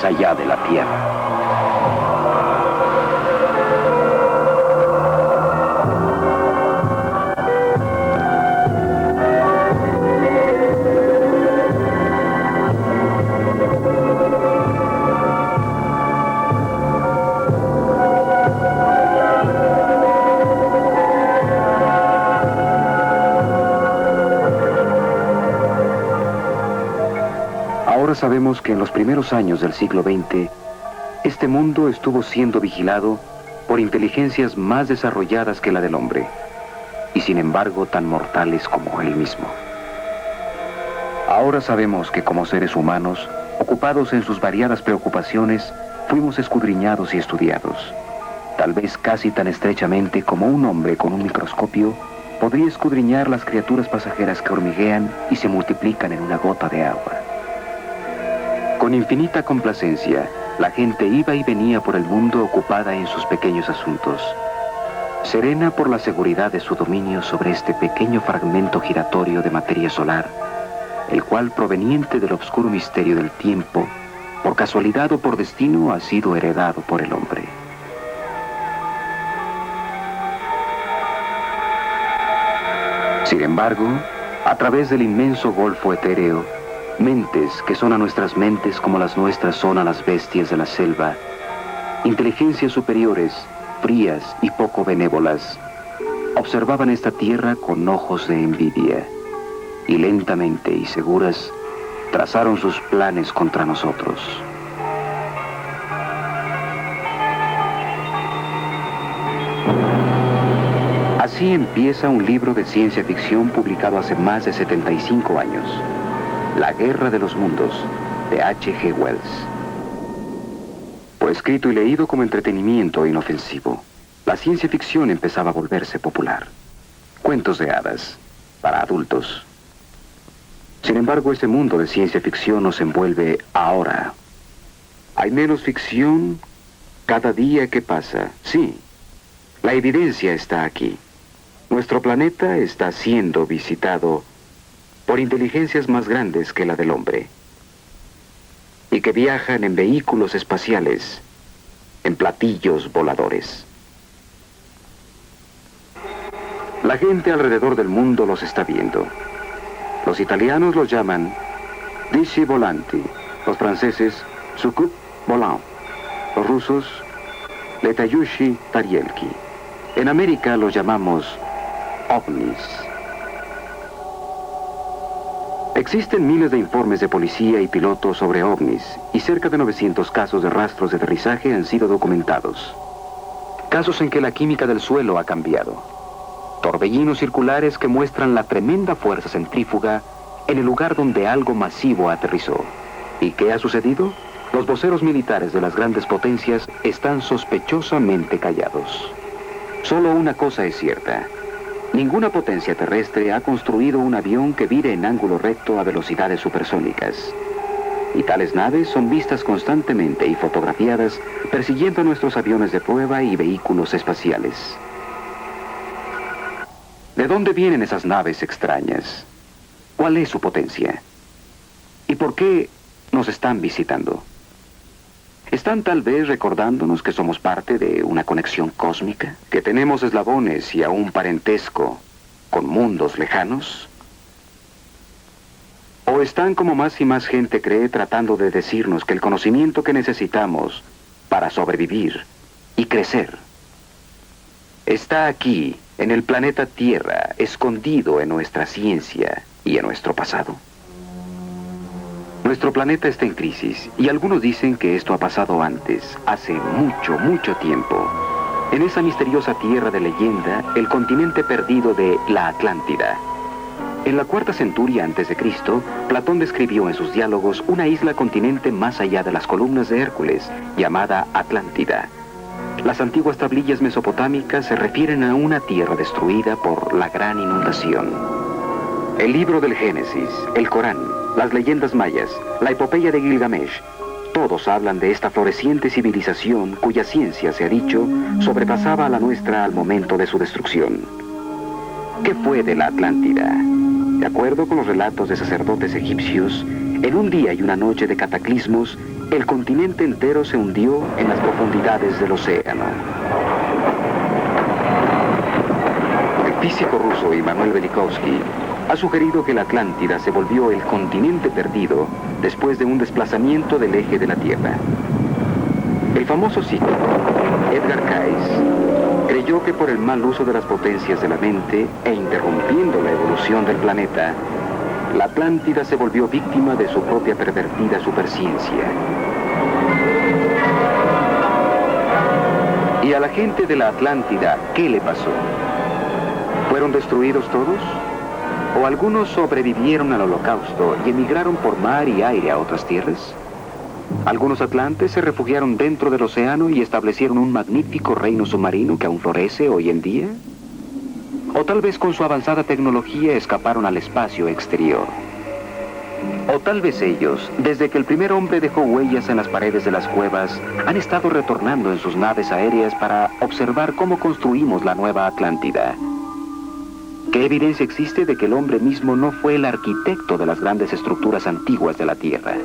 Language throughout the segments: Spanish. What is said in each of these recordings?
allá de la Tierra. Ahora sabemos que en los primeros años del siglo XX, este mundo estuvo siendo vigilado por inteligencias más desarrolladas que la del hombre, y sin embargo tan mortales como él mismo. Ahora sabemos que como seres humanos, ocupados en sus variadas preocupaciones, fuimos escudriñados y estudiados, tal vez casi tan estrechamente como un hombre con un microscopio podría escudriñar las criaturas pasajeras que hormiguean y se multiplican en una gota de agua. Con infinita complacencia, la gente iba y venía por el mundo ocupada en sus pequeños asuntos, serena por la seguridad de su dominio sobre este pequeño fragmento giratorio de materia solar, el cual, proveniente del obscuro misterio del tiempo, por casualidad o por destino, ha sido heredado por el hombre. Sin embargo, a través del inmenso golfo etéreo, mentes que son a nuestras mentes como las nuestras son a las bestias de la selva, inteligencias superiores, frías y poco benévolas, observaban esta tierra con ojos de envidia, y lentamente y seguras trazaron sus planes contra nosotros. Así empieza un libro de ciencia ficción publicado hace más de 75 años. La Guerra de los Mundos, de H.G. Wells. Fue escrito y leído como entretenimiento inofensivo. La ciencia ficción empezaba a volverse popular. Cuentos de hadas, para adultos. Sin embargo, este mundo de ciencia ficción nos envuelve ahora. Hay menos ficción cada día que pasa. Sí, la evidencia está aquí. Nuestro planeta está siendo visitado por inteligencias más grandes que la del hombre, y que viajan en vehículos espaciales, en platillos voladores. La gente alrededor del mundo los está viendo. Los italianos los llaman dischi volanti, los franceses sukup volant, los rusos letayushi tarielki. En América los llamamos ovnis. Existen miles de informes de policía y pilotos sobre ovnis, y cerca de 900 casos de rastros de aterrizaje han sido documentados. Casos en que la química del suelo ha cambiado. Torbellinos circulares que muestran la tremenda fuerza centrífuga en el lugar donde algo masivo aterrizó. ¿Y qué ha sucedido? Los voceros militares de las grandes potencias están sospechosamente callados. Solo una cosa es cierta. Ninguna potencia terrestre ha construido un avión que vire en ángulo recto a velocidades supersónicas. Y tales naves son vistas constantemente y fotografiadas persiguiendo a nuestros aviones de prueba y vehículos espaciales. ¿De dónde vienen esas naves extrañas? ¿Cuál es su potencia? ¿Y por qué nos están visitando? ¿Están tal vez recordándonos que somos parte de una conexión cósmica? ¿Que tenemos eslabones y aún parentesco con mundos lejanos? ¿O están, como más y más gente cree, tratando de decirnos que el conocimiento que necesitamos para sobrevivir y crecer está aquí, en el planeta Tierra, escondido en nuestra ciencia y en nuestro pasado? Nuestro planeta está en crisis, y algunos dicen que esto ha pasado antes, hace mucho, mucho tiempo. En esa misteriosa tierra de leyenda, el continente perdido de la Atlántida. En la cuarta centuria antes de Cristo, Platón describió en sus diálogos una isla continente más allá de las columnas de Hércules, llamada Atlántida. Las antiguas tablillas mesopotámicas se refieren a una tierra destruida por la gran inundación. El libro del Génesis, el Corán, las leyendas mayas, la epopeya de Gilgamesh, todos hablan de esta floreciente civilización cuya ciencia, se ha dicho, sobrepasaba a la nuestra al momento de su destrucción. ¿Qué fue de la Atlántida? De acuerdo con los relatos de sacerdotes egipcios, en un día y una noche de cataclismos, el continente entero se hundió en las profundidades del océano. El físico ruso Immanuel Velikovsky ha sugerido que la Atlántida se volvió el continente perdido después de un desplazamiento del eje de la Tierra. El famoso psíquico Edgar Cayce creyó que por el mal uso de las potencias de la mente e interrumpiendo la evolución del planeta, la Atlántida se volvió víctima de su propia pervertida superciencia. ¿Y a la gente de la Atlántida qué le pasó? ¿Fueron destruidos todos? ¿O algunos sobrevivieron al Holocausto y emigraron por mar y aire a otras tierras? Algunos atlantes se refugiaron dentro del océano y establecieron un magnífico reino submarino que aún florece hoy en día. O tal vez con su avanzada tecnología escaparon al espacio exterior. O tal vez ellos, desde que el primer hombre dejó huellas en las paredes de las cuevas, han estado retornando en sus naves aéreas para observar cómo construimos la nueva Atlántida. ¿Qué evidencia existe de que el hombre mismo no fue el arquitecto de las grandes estructuras antiguas de la Tierra?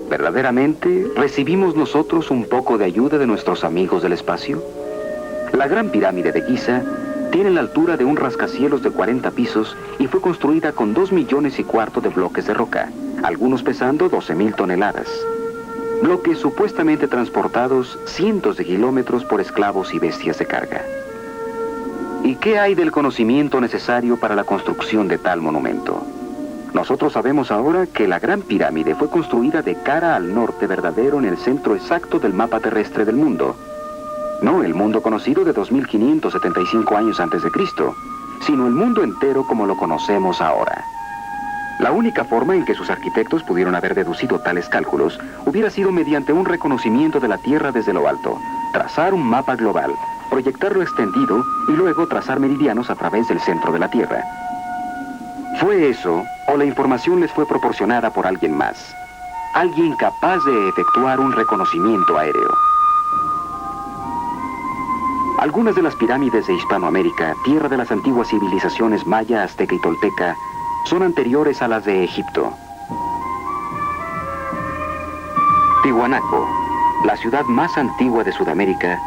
¿Verdaderamente recibimos nosotros un poco de ayuda de nuestros amigos del espacio? La Gran Pirámide de Giza tiene la altura de un rascacielos de 40 pisos y fue construida con 2,25 millones de bloques de roca, algunos pesando 12,000 toneladas. Bloques supuestamente transportados cientos de kilómetros por esclavos y bestias de carga. ¿Y qué hay del conocimiento necesario para la construcción de tal monumento? Nosotros sabemos ahora que la Gran Pirámide fue construida de cara al norte verdadero en el centro exacto del mapa terrestre del mundo. No el mundo conocido de 2575 años antes de Cristo, sino el mundo entero como lo conocemos ahora. La única forma en que sus arquitectos pudieron haber deducido tales cálculos hubiera sido mediante un reconocimiento de la Tierra desde lo alto, trazar un mapa global, proyectarlo extendido y luego trazar meridianos a través del centro de la Tierra. ¿Fue eso o la información les fue proporcionada por alguien más? Alguien capaz de efectuar un reconocimiento aéreo. Algunas de las pirámides de Hispanoamérica, tierra de las antiguas civilizaciones maya, azteca y tolteca, son anteriores a las de Egipto. Tiwanaku, la ciudad más antigua de Sudamérica,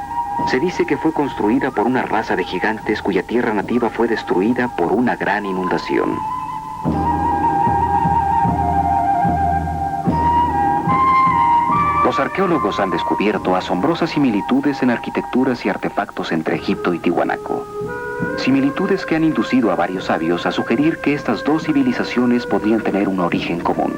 se dice que fue construida por una raza de gigantes cuya tierra nativa fue destruida por una gran inundación. Los arqueólogos han descubierto asombrosas similitudes en arquitecturas y artefactos entre Egipto y Tiwanaku. Similitudes que han inducido a varios sabios a sugerir que estas dos civilizaciones podrían tener un origen común.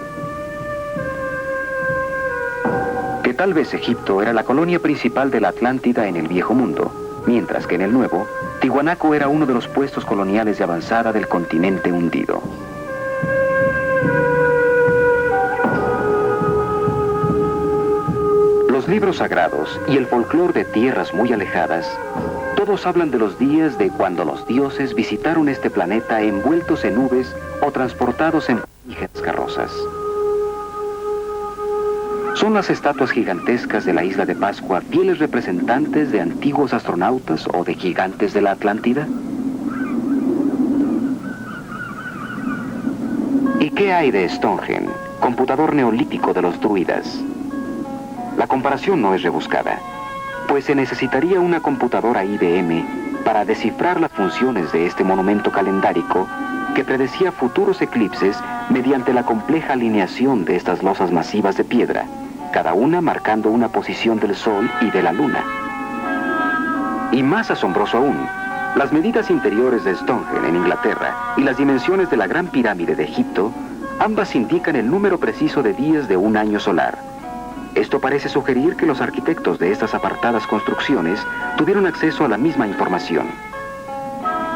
Que tal vez Egipto era la colonia principal de la Atlántida en el Viejo Mundo, mientras que en el Nuevo, Tiwanaku era uno de los puestos coloniales de avanzada del continente hundido. Los libros sagrados y el folclore de tierras muy alejadas, todos hablan de los días de cuando los dioses visitaron este planeta envueltos en nubes o transportados en ligeras carrozas. ¿Son las estatuas gigantescas de la isla de Pascua fieles representantes de antiguos astronautas o de gigantes de la Atlántida? ¿Y qué hay de Stonehenge, computador neolítico de los druidas? La comparación no es rebuscada, pues se necesitaría una computadora IBM para descifrar las funciones de este monumento calendárico que predecía futuros eclipses mediante la compleja alineación de estas losas masivas de piedra, cada una marcando una posición del Sol y de la Luna. Y más asombroso aún, las medidas interiores de Stonehenge en Inglaterra y las dimensiones de la Gran Pirámide de Egipto, ambas indican el número preciso de días de un año solar. Esto parece sugerir que los arquitectos de estas apartadas construcciones tuvieron acceso a la misma información.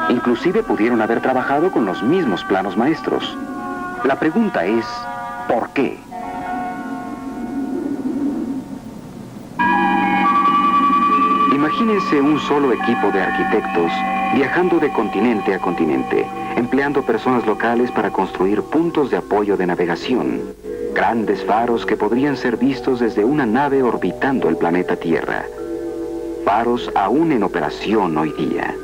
Inclusive pudieron haber trabajado con los mismos planos maestros. La pregunta es, ¿por qué? Imagínense un solo equipo de arquitectos viajando de continente a continente, empleando personas locales para construir puntos de apoyo de navegación, grandes faros que podrían ser vistos desde una nave orbitando el planeta Tierra. Faros aún en operación hoy día.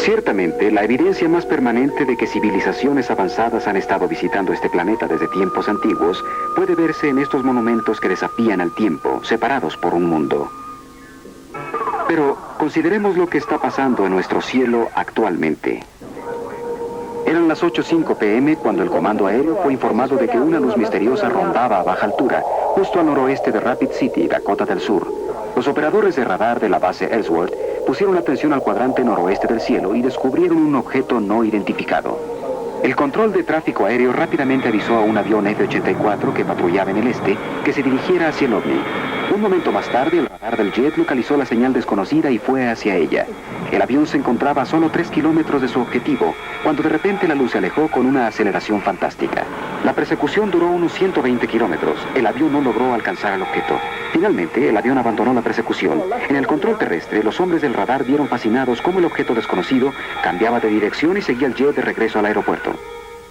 Ciertamente, la evidencia más permanente de que civilizaciones avanzadas han estado visitando este planeta desde tiempos antiguos puede verse en estos monumentos que desafían al tiempo, separados por un mundo. Pero consideremos lo que está pasando en nuestro cielo actualmente. Eran las 8:05 p.m. cuando el comando aéreo fue informado de que una luz misteriosa rondaba a baja altura, justo al noroeste de Rapid City, Dakota del Sur. Los operadores de radar de la base Ellsworth pusieron atención al cuadrante noroeste del cielo y descubrieron un objeto no identificado. El control de tráfico aéreo rápidamente avisó a un avión F-84 que patrullaba en el este que se dirigiera hacia el ovni. Un momento más tarde, el radar del jet localizó la señal desconocida y fue hacia ella. El avión se encontraba a solo 3 kilómetros de su objetivo, cuando de repente la luz se alejó con una aceleración fantástica. La persecución duró unos 120 kilómetros. El avión no logró alcanzar al objeto. Finalmente, el avión abandonó la persecución. En el control terrestre, los hombres del radar vieron fascinados cómo el objeto desconocido cambiaba de dirección y seguía el jet de regreso al aeropuerto.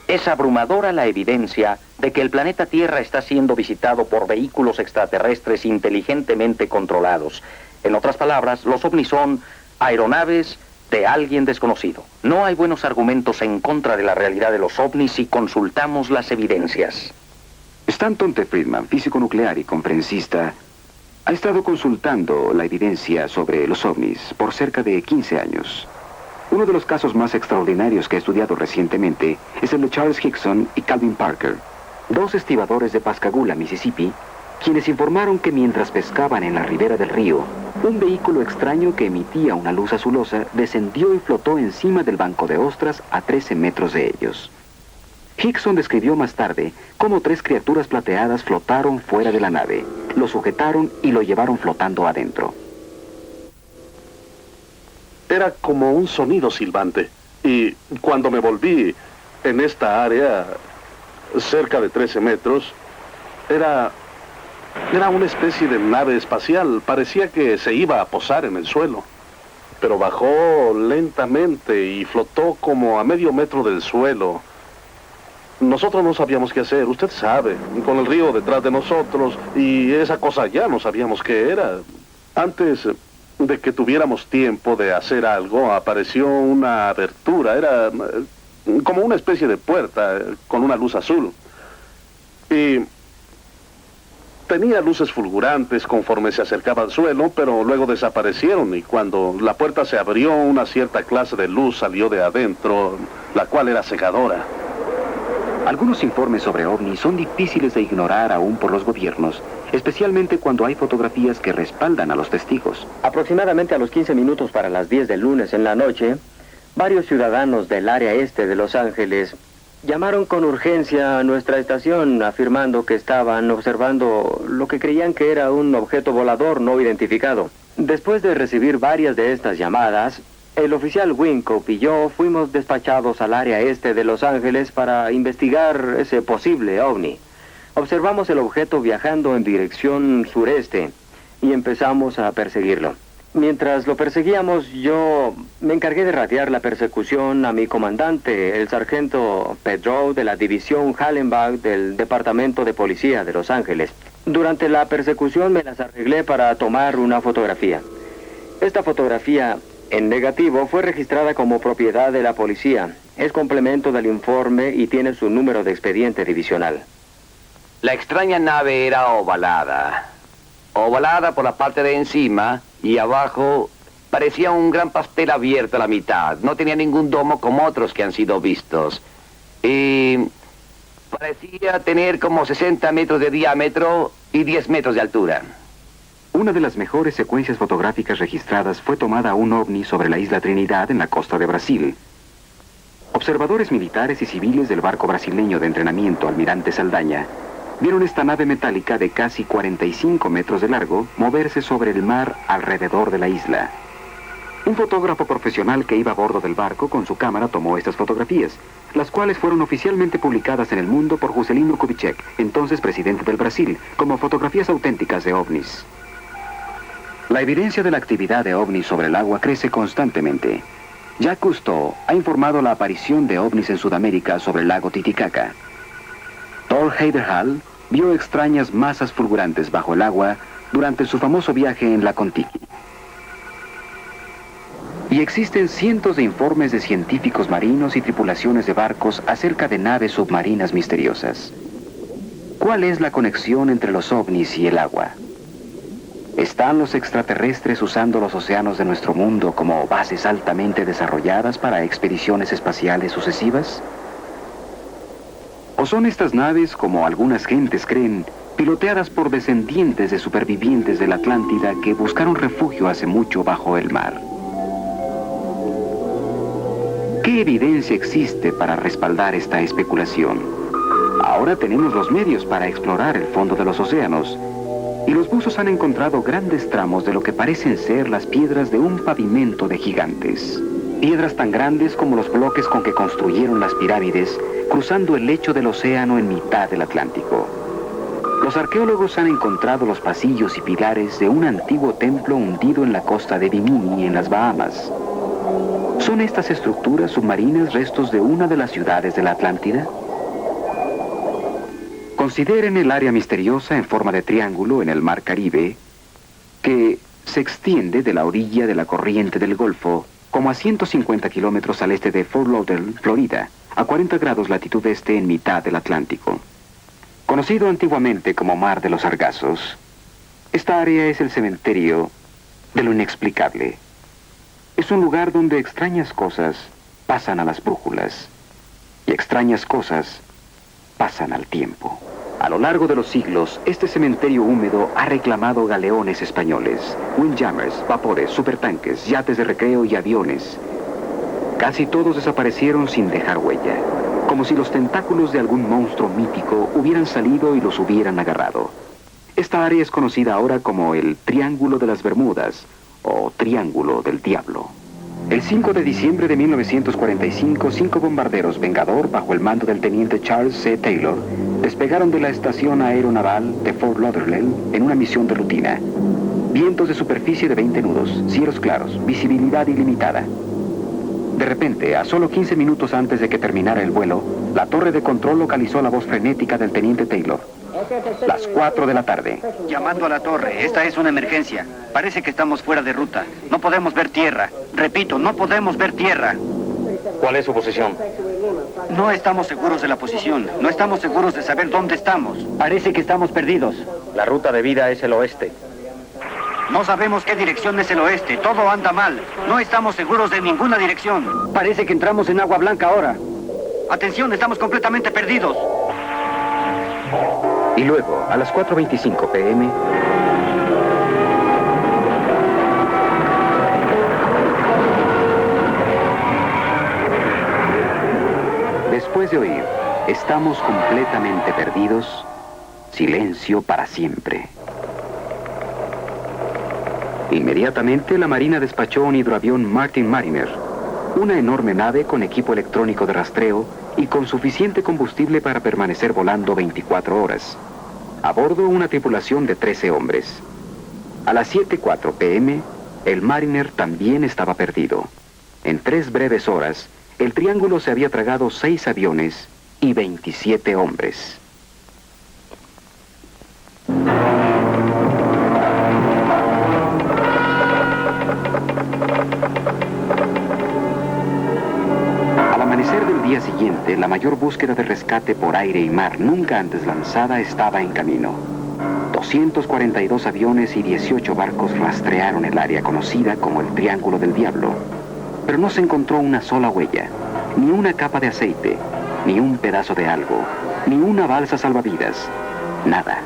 Es abrumadora la evidencia de que el planeta Tierra está siendo visitado por vehículos extraterrestres inteligentemente controlados. En otras palabras, los ovnis son aeronaves de alguien desconocido. No hay buenos argumentos en contra de la realidad de los ovnis si consultamos las evidencias. Stanton T. Friedman, físico nuclear y conferencista, ha estado consultando la evidencia sobre los ovnis por cerca de 15 años. Uno de los casos más extraordinarios que he estudiado recientemente es el de Charles Hickson y Calvin Parker, dos estibadores de Pascagoula, Mississippi, quienes informaron que mientras pescaban en la ribera del río, un vehículo extraño que emitía una luz azulosa descendió y flotó encima del banco de ostras a 13 metros de ellos. Hickson describió más tarde cómo 3 criaturas plateadas flotaron fuera de la nave, lo sujetaron y lo llevaron flotando adentro. Era como un sonido silbante. Y cuando me volví en esta área, cerca de 13 metros, era una especie de nave espacial. Parecía que se iba a posar en el suelo. Pero bajó lentamente y flotó como a medio metro del suelo. Nosotros no sabíamos qué hacer, usted sabe, con el río detrás de nosotros, y esa cosa ya no sabíamos qué era. Antes de que tuviéramos tiempo de hacer algo, apareció una abertura. Era como una especie de puerta con una luz azul. Y tenía luces fulgurantes conforme se acercaba al suelo, pero luego desaparecieron, y cuando la puerta se abrió, una cierta clase de luz salió de adentro, la cual era cegadora. Algunos informes sobre ovnis son difíciles de ignorar aún por los gobiernos, especialmente cuando hay fotografías que respaldan a los testigos. Aproximadamente a los 15 minutos para las 10 del lunes en la noche, varios ciudadanos del área este de Los Ángeles llamaron con urgencia a nuestra estación afirmando que estaban observando lo que creían que era un objeto volador no identificado. Después de recibir varias de estas llamadas, el oficial Wynkoop y yo fuimos despachados al área este de Los Ángeles para investigar ese posible ovni. Observamos el objeto viajando en dirección sureste y empezamos a perseguirlo. Mientras lo perseguíamos, yo me encargué de radiar la persecución a mi comandante, el sargento Pedro de la división Hallenbach del Departamento de Policía de Los Ángeles. Durante la persecución me las arreglé para tomar una fotografía. Esta fotografía en negativo fue registrada como propiedad de la policía. Es complemento del informe y tiene su número de expediente divisional. La extraña nave era ovalada. Ovalada por la parte de encima y abajo parecía un gran pastel abierto a la mitad. No tenía ningún domo como otros que han sido vistos. Y parecía tener como 60 metros de diámetro y 10 metros de altura. Una de las mejores secuencias fotográficas registradas fue tomada a un ovni sobre la isla Trinidad en la costa de Brasil. Observadores militares y civiles del barco brasileño de entrenamiento Almirante Saldaña vieron esta nave metálica de casi 45 metros de largo moverse sobre el mar alrededor de la isla. Un fotógrafo profesional que iba a bordo del barco con su cámara tomó estas fotografías, las cuales fueron oficialmente publicadas en El Mundo por Juscelino Kubitschek, entonces presidente del Brasil, como fotografías auténticas de ovnis. La evidencia de la actividad de ovnis sobre el agua crece constantemente. Jacques Cousteau ha informado la aparición de ovnis en Sudamérica sobre el lago Titicaca. Thor Heyerdahl vio extrañas masas fulgurantes bajo el agua durante su famoso viaje en la Kon-Tiki. Y existen cientos de informes de científicos marinos y tripulaciones de barcos acerca de naves submarinas misteriosas. ¿Cuál es la conexión entre los ovnis y el agua? ¿Están los extraterrestres usando los océanos de nuestro mundo como bases altamente desarrolladas para expediciones espaciales sucesivas? ¿O son estas naves, como algunas gentes creen, piloteadas por descendientes de supervivientes de la Atlántida que buscaron refugio hace mucho bajo el mar? ¿Qué evidencia existe para respaldar esta especulación? Ahora tenemos los medios para explorar el fondo de los océanos, y los buzos han encontrado grandes tramos de lo que parecen ser las piedras de un pavimento de gigantes. Piedras tan grandes como los bloques con que construyeron las pirámides, cruzando el lecho del océano en mitad del Atlántico. Los arqueólogos han encontrado los pasillos y pilares de un antiguo templo hundido en la costa de Bimini, en las Bahamas. ¿Son estas estructuras submarinas restos de una de las ciudades de la Atlántida? Consideren el área misteriosa en forma de triángulo en el Mar Caribe, que se extiende de la orilla de la corriente del Golfo, como a 150 kilómetros al este de Fort Lauderdale, Florida, a 40 grados latitud este en mitad del Atlántico. Conocido antiguamente como Mar de los Sargazos, esta área es el cementerio de lo inexplicable. Es un lugar donde extrañas cosas pasan a las brújulas y extrañas cosas pasan al tiempo. A lo largo de los siglos, este cementerio húmedo ha reclamado galeones españoles, windjammers, vapores, supertanques, yates de recreo y aviones. Casi todos desaparecieron sin dejar huella, como si los tentáculos de algún monstruo mítico hubieran salido y los hubieran agarrado. Esta área es conocida ahora como el Triángulo de las Bermudas, o Triángulo del Diablo. El 5 de diciembre de 1945, 5 bombarderos Vengador, bajo el mando del teniente Charles C. Taylor, despegaron de la estación aeronaval de Fort Lauderdale en una misión de rutina. Vientos de superficie de 20 nudos, cielos claros, visibilidad ilimitada. De repente, a solo 15 minutos antes de que terminara el vuelo, la torre de control localizó la voz frenética del teniente Taylor. Las 4 de la tarde. Llamando a la torre, esta es una emergencia. Parece que estamos fuera de ruta. No podemos ver tierra. Repito, no podemos ver tierra. ¿Cuál es su posición? No estamos seguros de la posición. No estamos seguros de saber dónde estamos. Parece que estamos perdidos. La ruta de vida es el oeste. No sabemos qué dirección es el oeste. Todo anda mal. No estamos seguros de ninguna dirección. Parece que entramos en agua blanca ahora. Atención, estamos completamente perdidos. Y luego, a las 4:25 p.m., después de oír, estamos completamente perdidos, silencio para siempre. Inmediatamente, la Marina despachó un hidroavión Martin Mariner, una enorme nave con equipo electrónico de rastreo y con suficiente combustible para permanecer volando 24 horas. A bordo, una tripulación de 13 hombres. A las 7:04 p.m., el Mariner también estaba perdido. En 3 breves horas, el Triángulo se había tragado 6 aviones y 27 hombres. Al amanecer del día siguiente, la mayor búsqueda de rescate por aire y mar nunca antes lanzada estaba en camino. 242 aviones y 18 barcos rastrearon el área conocida como el Triángulo del Diablo, pero no se encontró una sola huella, ni una capa de aceite, ni un pedazo de algo, ni una balsa salvavidas, nada.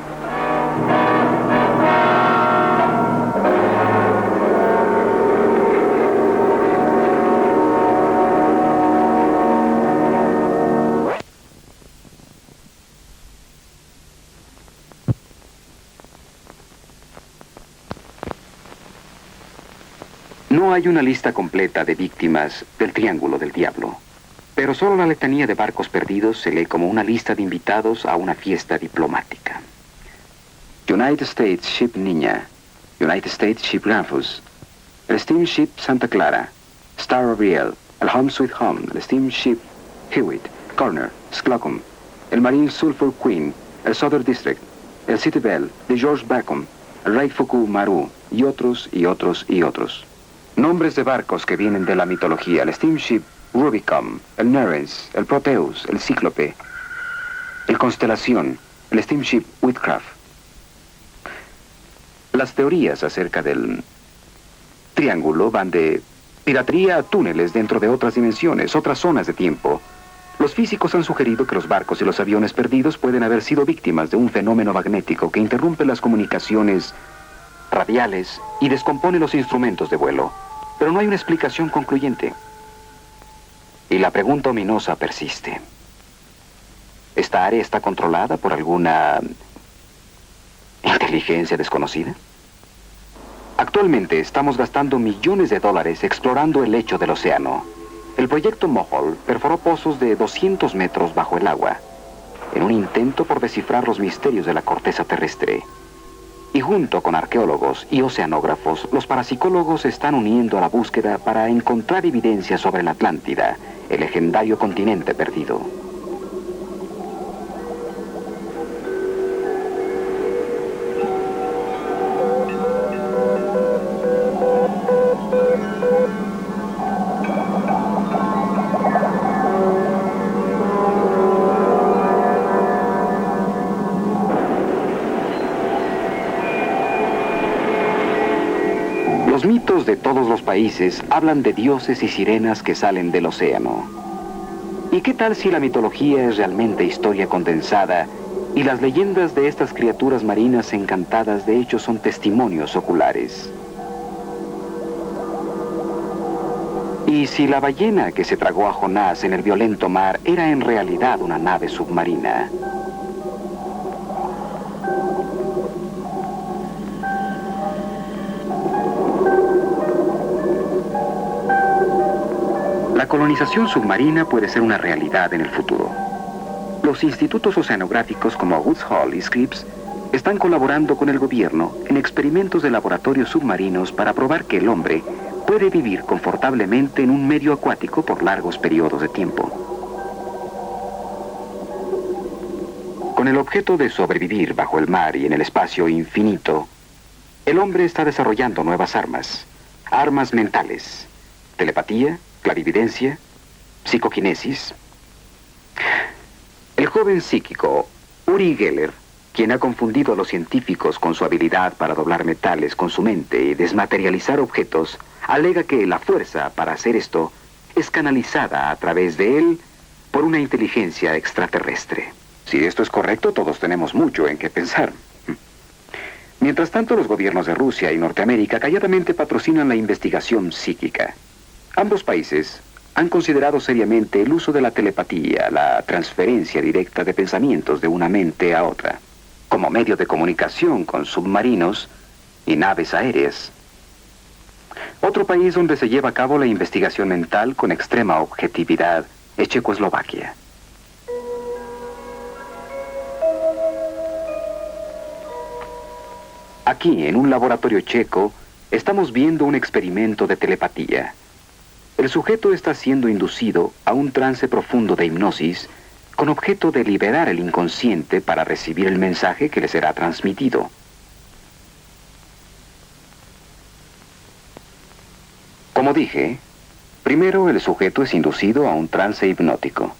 No hay una lista completa de víctimas del Triángulo del Diablo, pero solo la letanía de barcos perdidos se lee como una lista de invitados a una fiesta diplomática. United States Ship Niña, United States Ship Rufus, el Steamship Santa Clara, Star of Riel, el Home Sweet Home, el Steamship Hewitt, Corner, Slocum, el Marine Sulphur Queen, el Southern District, el City Bell, de George Bacon, el Raifuku Maru, y otros, y otros, y otros. Nombres de barcos que vienen de la mitología: el Steamship Rubicon, el Nereus, el Proteus, el Cíclope, el Constelación, el Steamship Whitcraft. Las teorías acerca del triángulo van de piratería a túneles dentro de otras dimensiones, otras zonas de tiempo. Los físicos han sugerido que los barcos y los aviones perdidos pueden haber sido víctimas de un fenómeno magnético que interrumpe las comunicaciones radiales y descompone los instrumentos de vuelo. Pero no hay una explicación concluyente. Y la pregunta ominosa persiste. ¿Esta área está controlada por alguna inteligencia desconocida? Actualmente estamos gastando millones de dólares explorando el lecho del océano. El proyecto Mohole perforó pozos de 200 metros bajo el agua, en un intento por descifrar los misterios de la corteza terrestre. Y junto con arqueólogos y oceanógrafos, los parapsicólogos se están uniendo a la búsqueda para encontrar evidencia sobre la Atlántida, el legendario continente perdido. Los mitos de todos los países hablan de dioses y sirenas que salen del océano. ¿Y qué tal si la mitología es realmente historia condensada y las leyendas de estas criaturas marinas encantadas de hecho son testimonios oculares? ¿Y si la ballena que se tragó a Jonás en el violento mar era en realidad una nave submarina? La colonización submarina puede ser una realidad en el futuro. Los institutos oceanográficos como Woods Hole y Scripps están colaborando con el gobierno en experimentos de laboratorios submarinos para probar que el hombre puede vivir confortablemente en un medio acuático por largos periodos de tiempo. Con el objeto de sobrevivir bajo el mar y en el espacio infinito, el hombre está desarrollando nuevas armas mentales, telepatía, clarividencia, psicoquinesis. El joven psíquico Uri Geller, quien ha confundido a los científicos con su habilidad para doblar metales con su mente y desmaterializar objetos, alega que la fuerza para hacer esto es canalizada a través de él por una inteligencia extraterrestre. Si esto es correcto, todos tenemos mucho en qué pensar. Mientras tanto, los gobiernos de Rusia y Norteamérica calladamente patrocinan la investigación psíquica. Ambos países han considerado seriamente el uso de la telepatía, la transferencia directa de pensamientos de una mente a otra, como medio de comunicación con submarinos y naves aéreas. Otro país donde se lleva a cabo la investigación mental con extrema objetividad es Checoslovaquia. Aquí, en un laboratorio checo, estamos viendo un experimento de telepatía. El sujeto está siendo inducido a un trance profundo de hipnosis con objeto de liberar el inconsciente para recibir el mensaje que le será transmitido. Como dije, primero el sujeto es inducido a un trance hipnótico.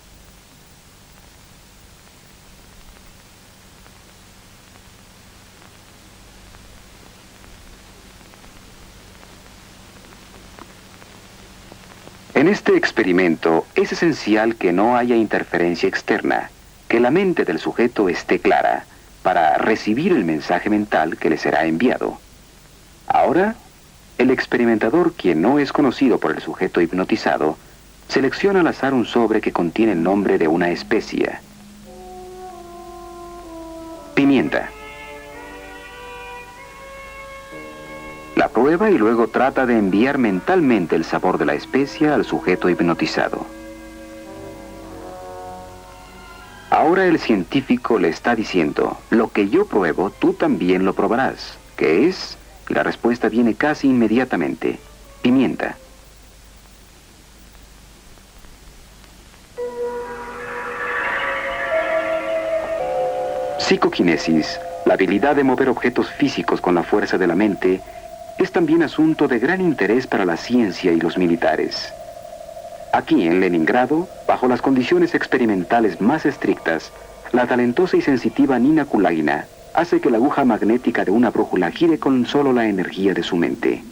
En este experimento es esencial que no haya interferencia externa, que la mente del sujeto esté clara para recibir el mensaje mental que le será enviado. Ahora, el experimentador, quien no es conocido por el sujeto hipnotizado, selecciona al azar un sobre que contiene el nombre de una especia. Pimienta. La prueba y luego trata de enviar mentalmente el sabor de la especia al sujeto hipnotizado. Ahora el científico le está diciendo, lo que yo pruebo, tú también lo probarás. ¿Qué es? La respuesta viene casi inmediatamente. Pimienta. Psicoquinesis, la habilidad de mover objetos físicos con la fuerza de la mente, es también asunto de gran interés para la ciencia y los militares. Aquí en Leningrado, bajo las condiciones experimentales más estrictas, la talentosa y sensitiva Nina Kulagina hace que la aguja magnética de una brújula gire con solo la energía de su mente.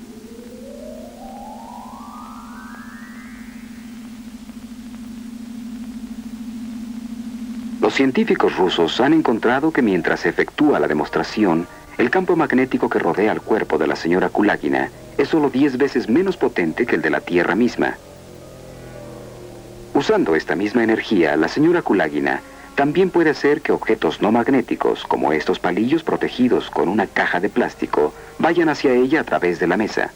Los científicos rusos han encontrado que mientras se efectúa la demostración, el campo magnético que rodea el cuerpo de la señora Kulagina es solo 10 veces menos potente que el de la Tierra misma. Usando esta misma energía, la señora Kulagina también puede hacer que objetos no magnéticos, como estos palillos protegidos con una caja de plástico, vayan hacia ella a través de la mesa.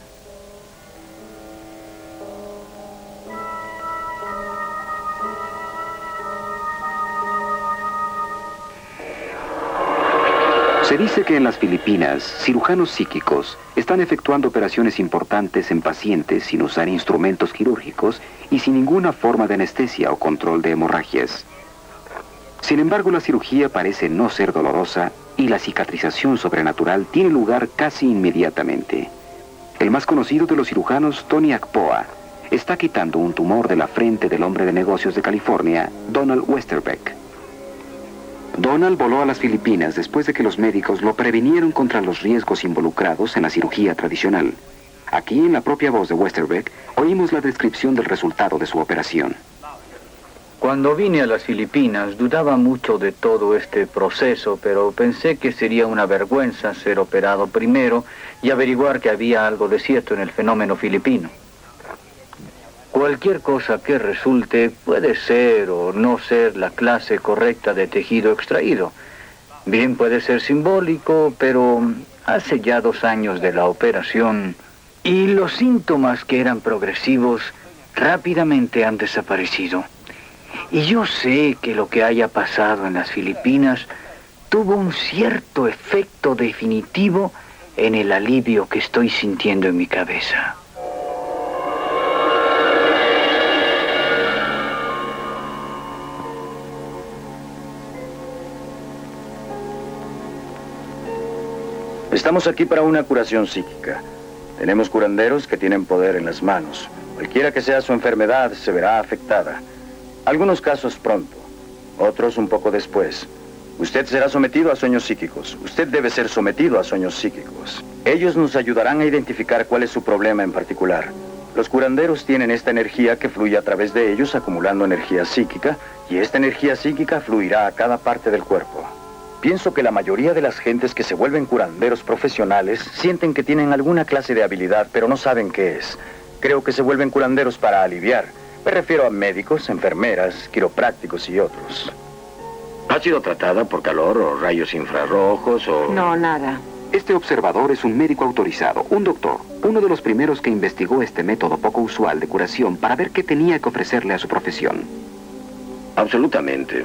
Se dice que en las Filipinas, cirujanos psíquicos están efectuando operaciones importantes en pacientes sin usar instrumentos quirúrgicos y sin ninguna forma de anestesia o control de hemorragias. Sin embargo, la cirugía parece no ser dolorosa y la cicatrización sobrenatural tiene lugar casi inmediatamente. El más conocido de los cirujanos, Tony Akpoa, está quitando un tumor de la frente del hombre de negocios de California, Donald Westerbeck. Donald voló a las Filipinas después de que los médicos lo previnieron contra los riesgos involucrados en la cirugía tradicional. Aquí, en la propia voz de Westerbeck, oímos la descripción del resultado de su operación. Cuando vine a las Filipinas, dudaba mucho de todo este proceso, pero pensé que sería una vergüenza ser operado primero y averiguar que había algo de cierto en el fenómeno filipino. Cualquier cosa que resulte puede ser o no ser la clase correcta de tejido extraído. Bien puede ser simbólico, pero hace ya 2 años de la operación y los síntomas que eran progresivos rápidamente han desaparecido. Y yo sé que lo que haya pasado en las Filipinas tuvo un cierto efecto definitivo en el alivio que estoy sintiendo en mi cabeza. Estamos aquí para una curación psíquica. Tenemos curanderos que tienen poder en las manos. Cualquiera que sea su enfermedad se verá afectada. Algunos casos pronto, otros un poco después. Usted será sometido a sueños psíquicos. Usted debe ser sometido a sueños psíquicos. Ellos nos ayudarán a identificar cuál es su problema en particular. Los curanderos tienen esta energía que fluye a través de ellos acumulando energía psíquica, y esta energía psíquica fluirá a cada parte del cuerpo. Pienso que la mayoría de las gentes que se vuelven curanderos profesionales sienten que tienen alguna clase de habilidad, pero no saben qué es. Creo que se vuelven curanderos para aliviar. Me refiero a médicos, enfermeras, quiroprácticos y otros. ¿Ha sido tratada por calor o rayos infrarrojos o...? No, nada. Este observador es un médico autorizado, un doctor, uno de los primeros que investigó este método poco usual de curación para ver qué tenía que ofrecerle a su profesión. Absolutamente.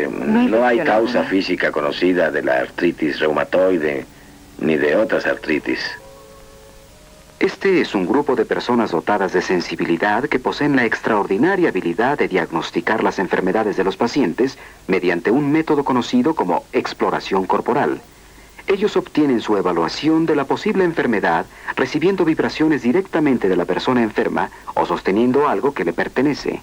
No hay causa física conocida de la artritis reumatoide ni de otras artritis. Este es un grupo de personas dotadas de sensibilidad que poseen la extraordinaria habilidad de diagnosticar las enfermedades de los pacientes mediante un método conocido como exploración corporal. Ellos obtienen su evaluación de la posible enfermedad recibiendo vibraciones directamente de la persona enferma o sosteniendo algo que le pertenece.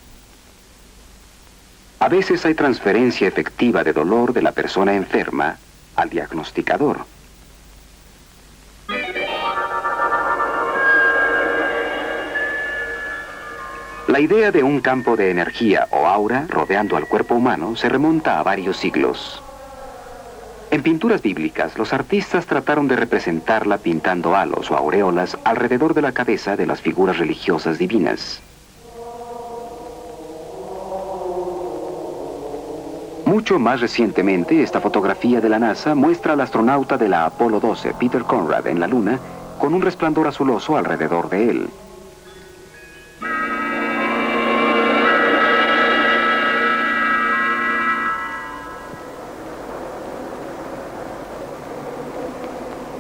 A veces hay transferencia efectiva de dolor de la persona enferma al diagnosticador. La idea de un campo de energía o aura rodeando al cuerpo humano se remonta a varios siglos. En pinturas bíblicas, los artistas trataron de representarla pintando halos o aureolas alrededor de la cabeza de las figuras religiosas divinas. Mucho más recientemente, esta fotografía de la NASA muestra al astronauta de la Apolo 12, Peter Conrad, en la Luna, con un resplandor azuloso alrededor de él.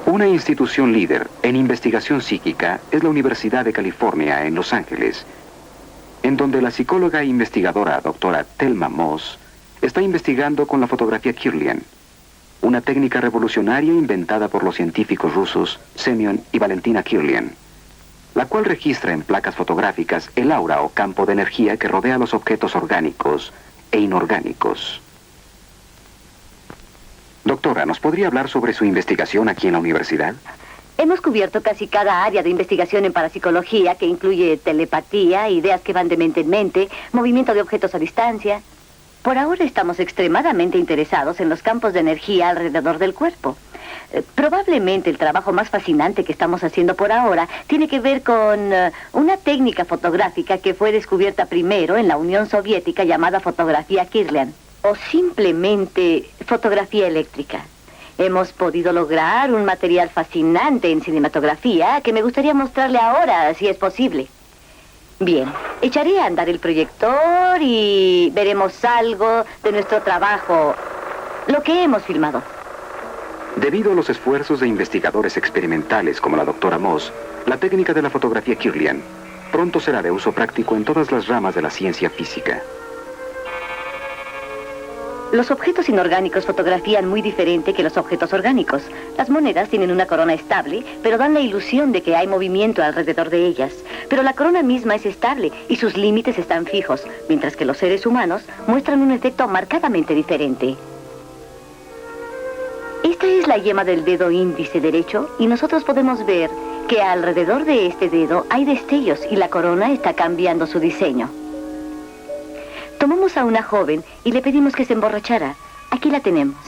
Una institución líder en investigación psíquica es la Universidad de California en Los Ángeles, en donde la psicóloga e investigadora doctora Thelma Moss está investigando con la fotografía Kirlian. una técnica revolucionaria inventada por los científicos rusos Semyon y Valentina Kirlian, la cual registra en placas fotográficas el aura o campo de energía que rodea los objetos orgánicos e inorgánicos. Doctora, ¿nos podría hablar sobre su investigación aquí en la universidad? Hemos cubierto casi cada área de investigación en parapsicología, que incluye telepatía, ideas que van de mente en mente, movimiento de objetos a distancia. Por ahora estamos extremadamente interesados en los campos de energía alrededor del cuerpo. Probablemente el trabajo más fascinante que estamos haciendo por ahora tiene que ver con una técnica fotográfica que fue descubierta primero en la Unión Soviética llamada fotografía Kirlian, o simplemente fotografía eléctrica. Hemos podido lograr un material fascinante en cinematografía que me gustaría mostrarle ahora, si es posible. Bien, echaré a andar el proyector y veremos algo de nuestro trabajo, lo que hemos filmado. Debido a los esfuerzos de investigadores experimentales como la doctora Moss, la técnica de la fotografía Kirlian pronto será de uso práctico en todas las ramas de la ciencia física. Los objetos inorgánicos fotografían muy diferente que los objetos orgánicos. Las monedas tienen una corona estable, pero dan la ilusión de que hay movimiento alrededor de ellas. Pero la corona misma es estable y sus límites están fijos, mientras que los seres humanos muestran un efecto marcadamente diferente. Esta es la yema del dedo índice derecho y nosotros podemos ver que alrededor de este dedo hay destellos y la corona está cambiando su diseño. Tomamos a una joven y le pedimos que se emborrachara. Aquí la tenemos.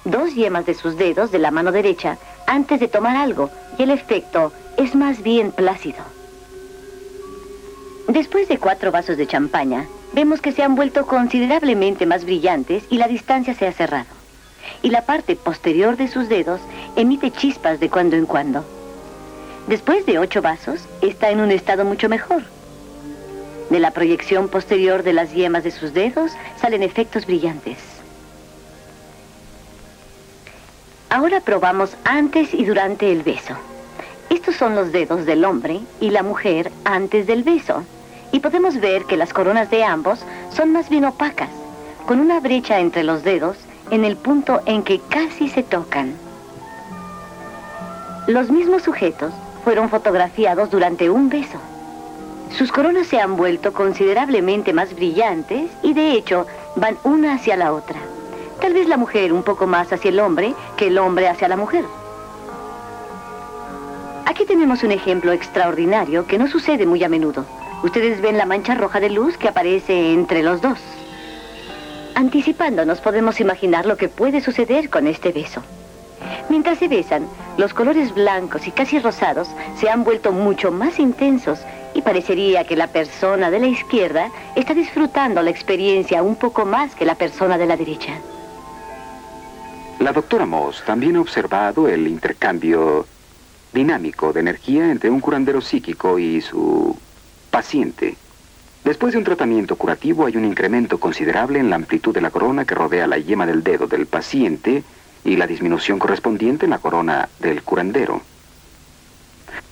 2 yemas de sus dedos de la mano derecha antes de tomar algo, y el efecto es más bien plácido. Después de 4 vasos de champaña, vemos que se han vuelto considerablemente más brillantes y la distancia se ha cerrado. Y la parte posterior de sus dedos emite chispas de cuando en cuando. Después de 8 vasos, está en un estado mucho mejor. De la proyección posterior de las yemas de sus dedos salen efectos brillantes. Ahora probamos antes y durante el beso. Estos son los dedos del hombre y la mujer antes del beso. Y podemos ver que las coronas de ambos son más bien opacas, con una brecha entre los dedos en el punto en que casi se tocan. Los mismos sujetos fueron fotografiados durante un beso. Sus coronas se han vuelto considerablemente más brillantes y de hecho van una hacia la otra. Tal vez la mujer un poco más hacia el hombre que el hombre hacia la mujer. Aquí tenemos un ejemplo extraordinario que no sucede muy a menudo. Ustedes ven la mancha roja de luz que aparece entre los dos. Anticipándonos podemos imaginar lo que puede suceder con este beso. Mientras se besan, los colores blancos y casi rosados se han vuelto mucho más intensos y parecería que la persona de la izquierda está disfrutando la experiencia un poco más que la persona de la derecha. La doctora Moss también ha observado el intercambio dinámico de energía entre un curandero psíquico y su paciente. Después de un tratamiento curativo hay un incremento considerable en la amplitud de la corona que rodea la yema del dedo del paciente y la disminución correspondiente en la corona del curandero.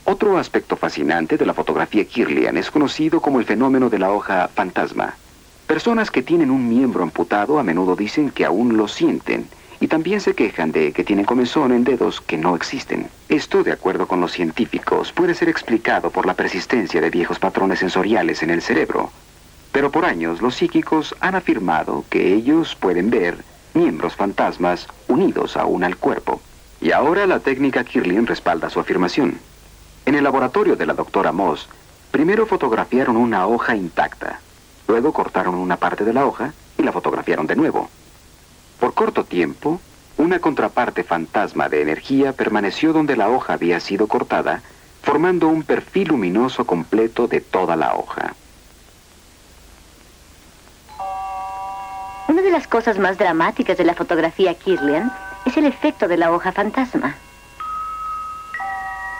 Otro aspecto fascinante de la fotografía Kirlian es conocido como el fenómeno de la hoja fantasma. Personas que tienen un miembro amputado a menudo dicen que aún lo sienten y también se quejan de que tienen comezón en dedos que no existen. Esto, de acuerdo con los científicos, puede ser explicado por la persistencia de viejos patrones sensoriales en el cerebro. Pero por años los psíquicos han afirmado que ellos pueden ver miembros fantasmas unidos aún al cuerpo. Y ahora la técnica Kirlian respalda su afirmación. En el laboratorio de la doctora Moss, primero fotografiaron una hoja intacta. Luego cortaron una parte de la hoja y la fotografiaron de nuevo. Por corto tiempo, una contraparte fantasma de energía permaneció donde la hoja había sido cortada, formando un perfil luminoso completo de toda la hoja. Una de las cosas más dramáticas de la fotografía Kirlian es el efecto de la hoja fantasma.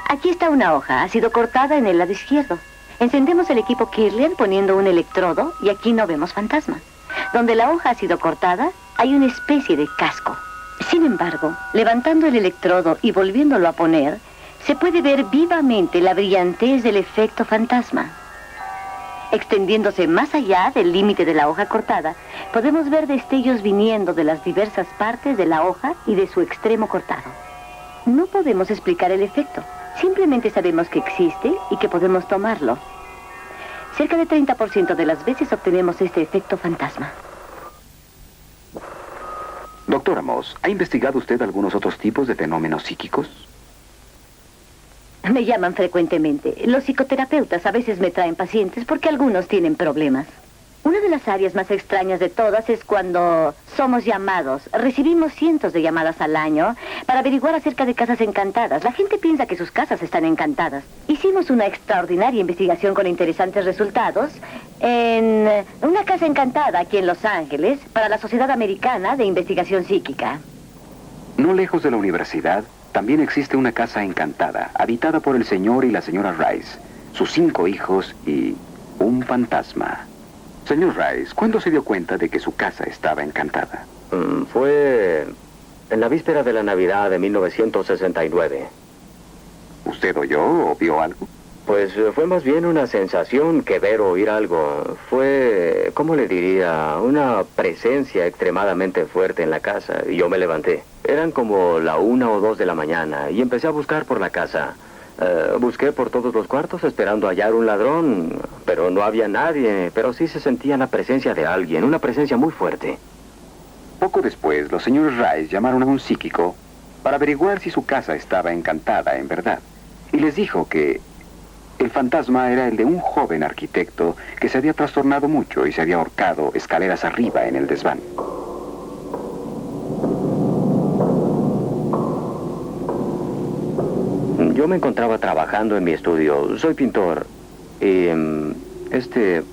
Aquí está una hoja, ha sido cortada en el lado izquierdo. Encendemos el equipo Kirlian poniendo un electrodo y aquí no vemos fantasma. Donde la hoja ha sido cortada, hay una especie de casco. Sin embargo, levantando el electrodo y volviéndolo a poner, se puede ver vivamente la brillantez del efecto fantasma. Extendiéndose más allá del límite de la hoja cortada, podemos ver destellos viniendo de las diversas partes de la hoja y de su extremo cortado. No podemos explicar el efecto, simplemente sabemos que existe y que podemos tomarlo. Cerca de 30% de las veces obtenemos este efecto fantasma. Doctor Amos, ¿ha investigado usted algunos otros tipos de fenómenos psíquicos? Me llaman frecuentemente. Los psicoterapeutas a veces me traen pacientes porque algunos tienen problemas. Una de las áreas más extrañas de todas es cuando somos llamados. Recibimos cientos de llamadas al año para averiguar acerca de casas encantadas. La gente piensa que sus casas están encantadas. Hicimos una extraordinaria investigación con interesantes resultados en una casa encantada aquí en Los Ángeles para la Sociedad Americana de Investigación Psíquica. No lejos de la universidad, también existe una casa encantada, habitada por el señor y la señora Rice, sus 5 hijos y un fantasma. Señor Rice, ¿cuándo se dio cuenta de que su casa estaba encantada? Fue en la víspera de la Navidad de 1969. ¿Usted oyó o vio algo? Pues fue más bien una sensación que ver o oír algo. Fue, ¿cómo le diría? Una presencia extremadamente fuerte en la casa y yo me levanté. Eran como la 1 o 2 de la mañana y empecé a buscar por la casa. Busqué por todos los cuartos esperando hallar un ladrón, pero no había nadie, pero sí se sentía la presencia de alguien, una presencia muy fuerte. Poco después, los señores Rice llamaron a un psíquico para averiguar si su casa estaba encantada en verdad. Y les dijo que el fantasma era el de un joven arquitecto que se había trastornado mucho y se había ahorcado escaleras arriba en el desván. Yo me encontraba trabajando en mi estudio. Soy pintor. Y este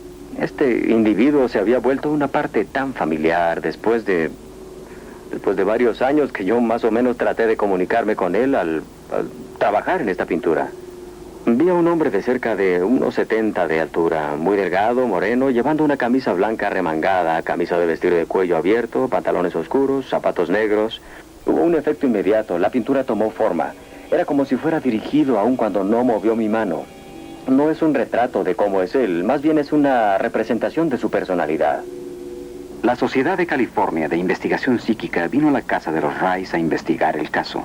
individuo se había vuelto una parte tan familiar después de varios años que yo más o menos traté de comunicarme con él al trabajar en esta pintura. Vi a un hombre de cerca de unos 70 de altura, muy delgado, moreno, llevando una camisa blanca remangada, camisa de vestir de cuello abierto, pantalones oscuros, zapatos negros. Hubo un efecto inmediato. La pintura tomó forma. Era como si fuera dirigido aun cuando no movió mi mano. No es un retrato de cómo es él, más bien es una representación de su personalidad. La Sociedad de California de Investigación Psíquica vino a la casa de los Rice a investigar el caso.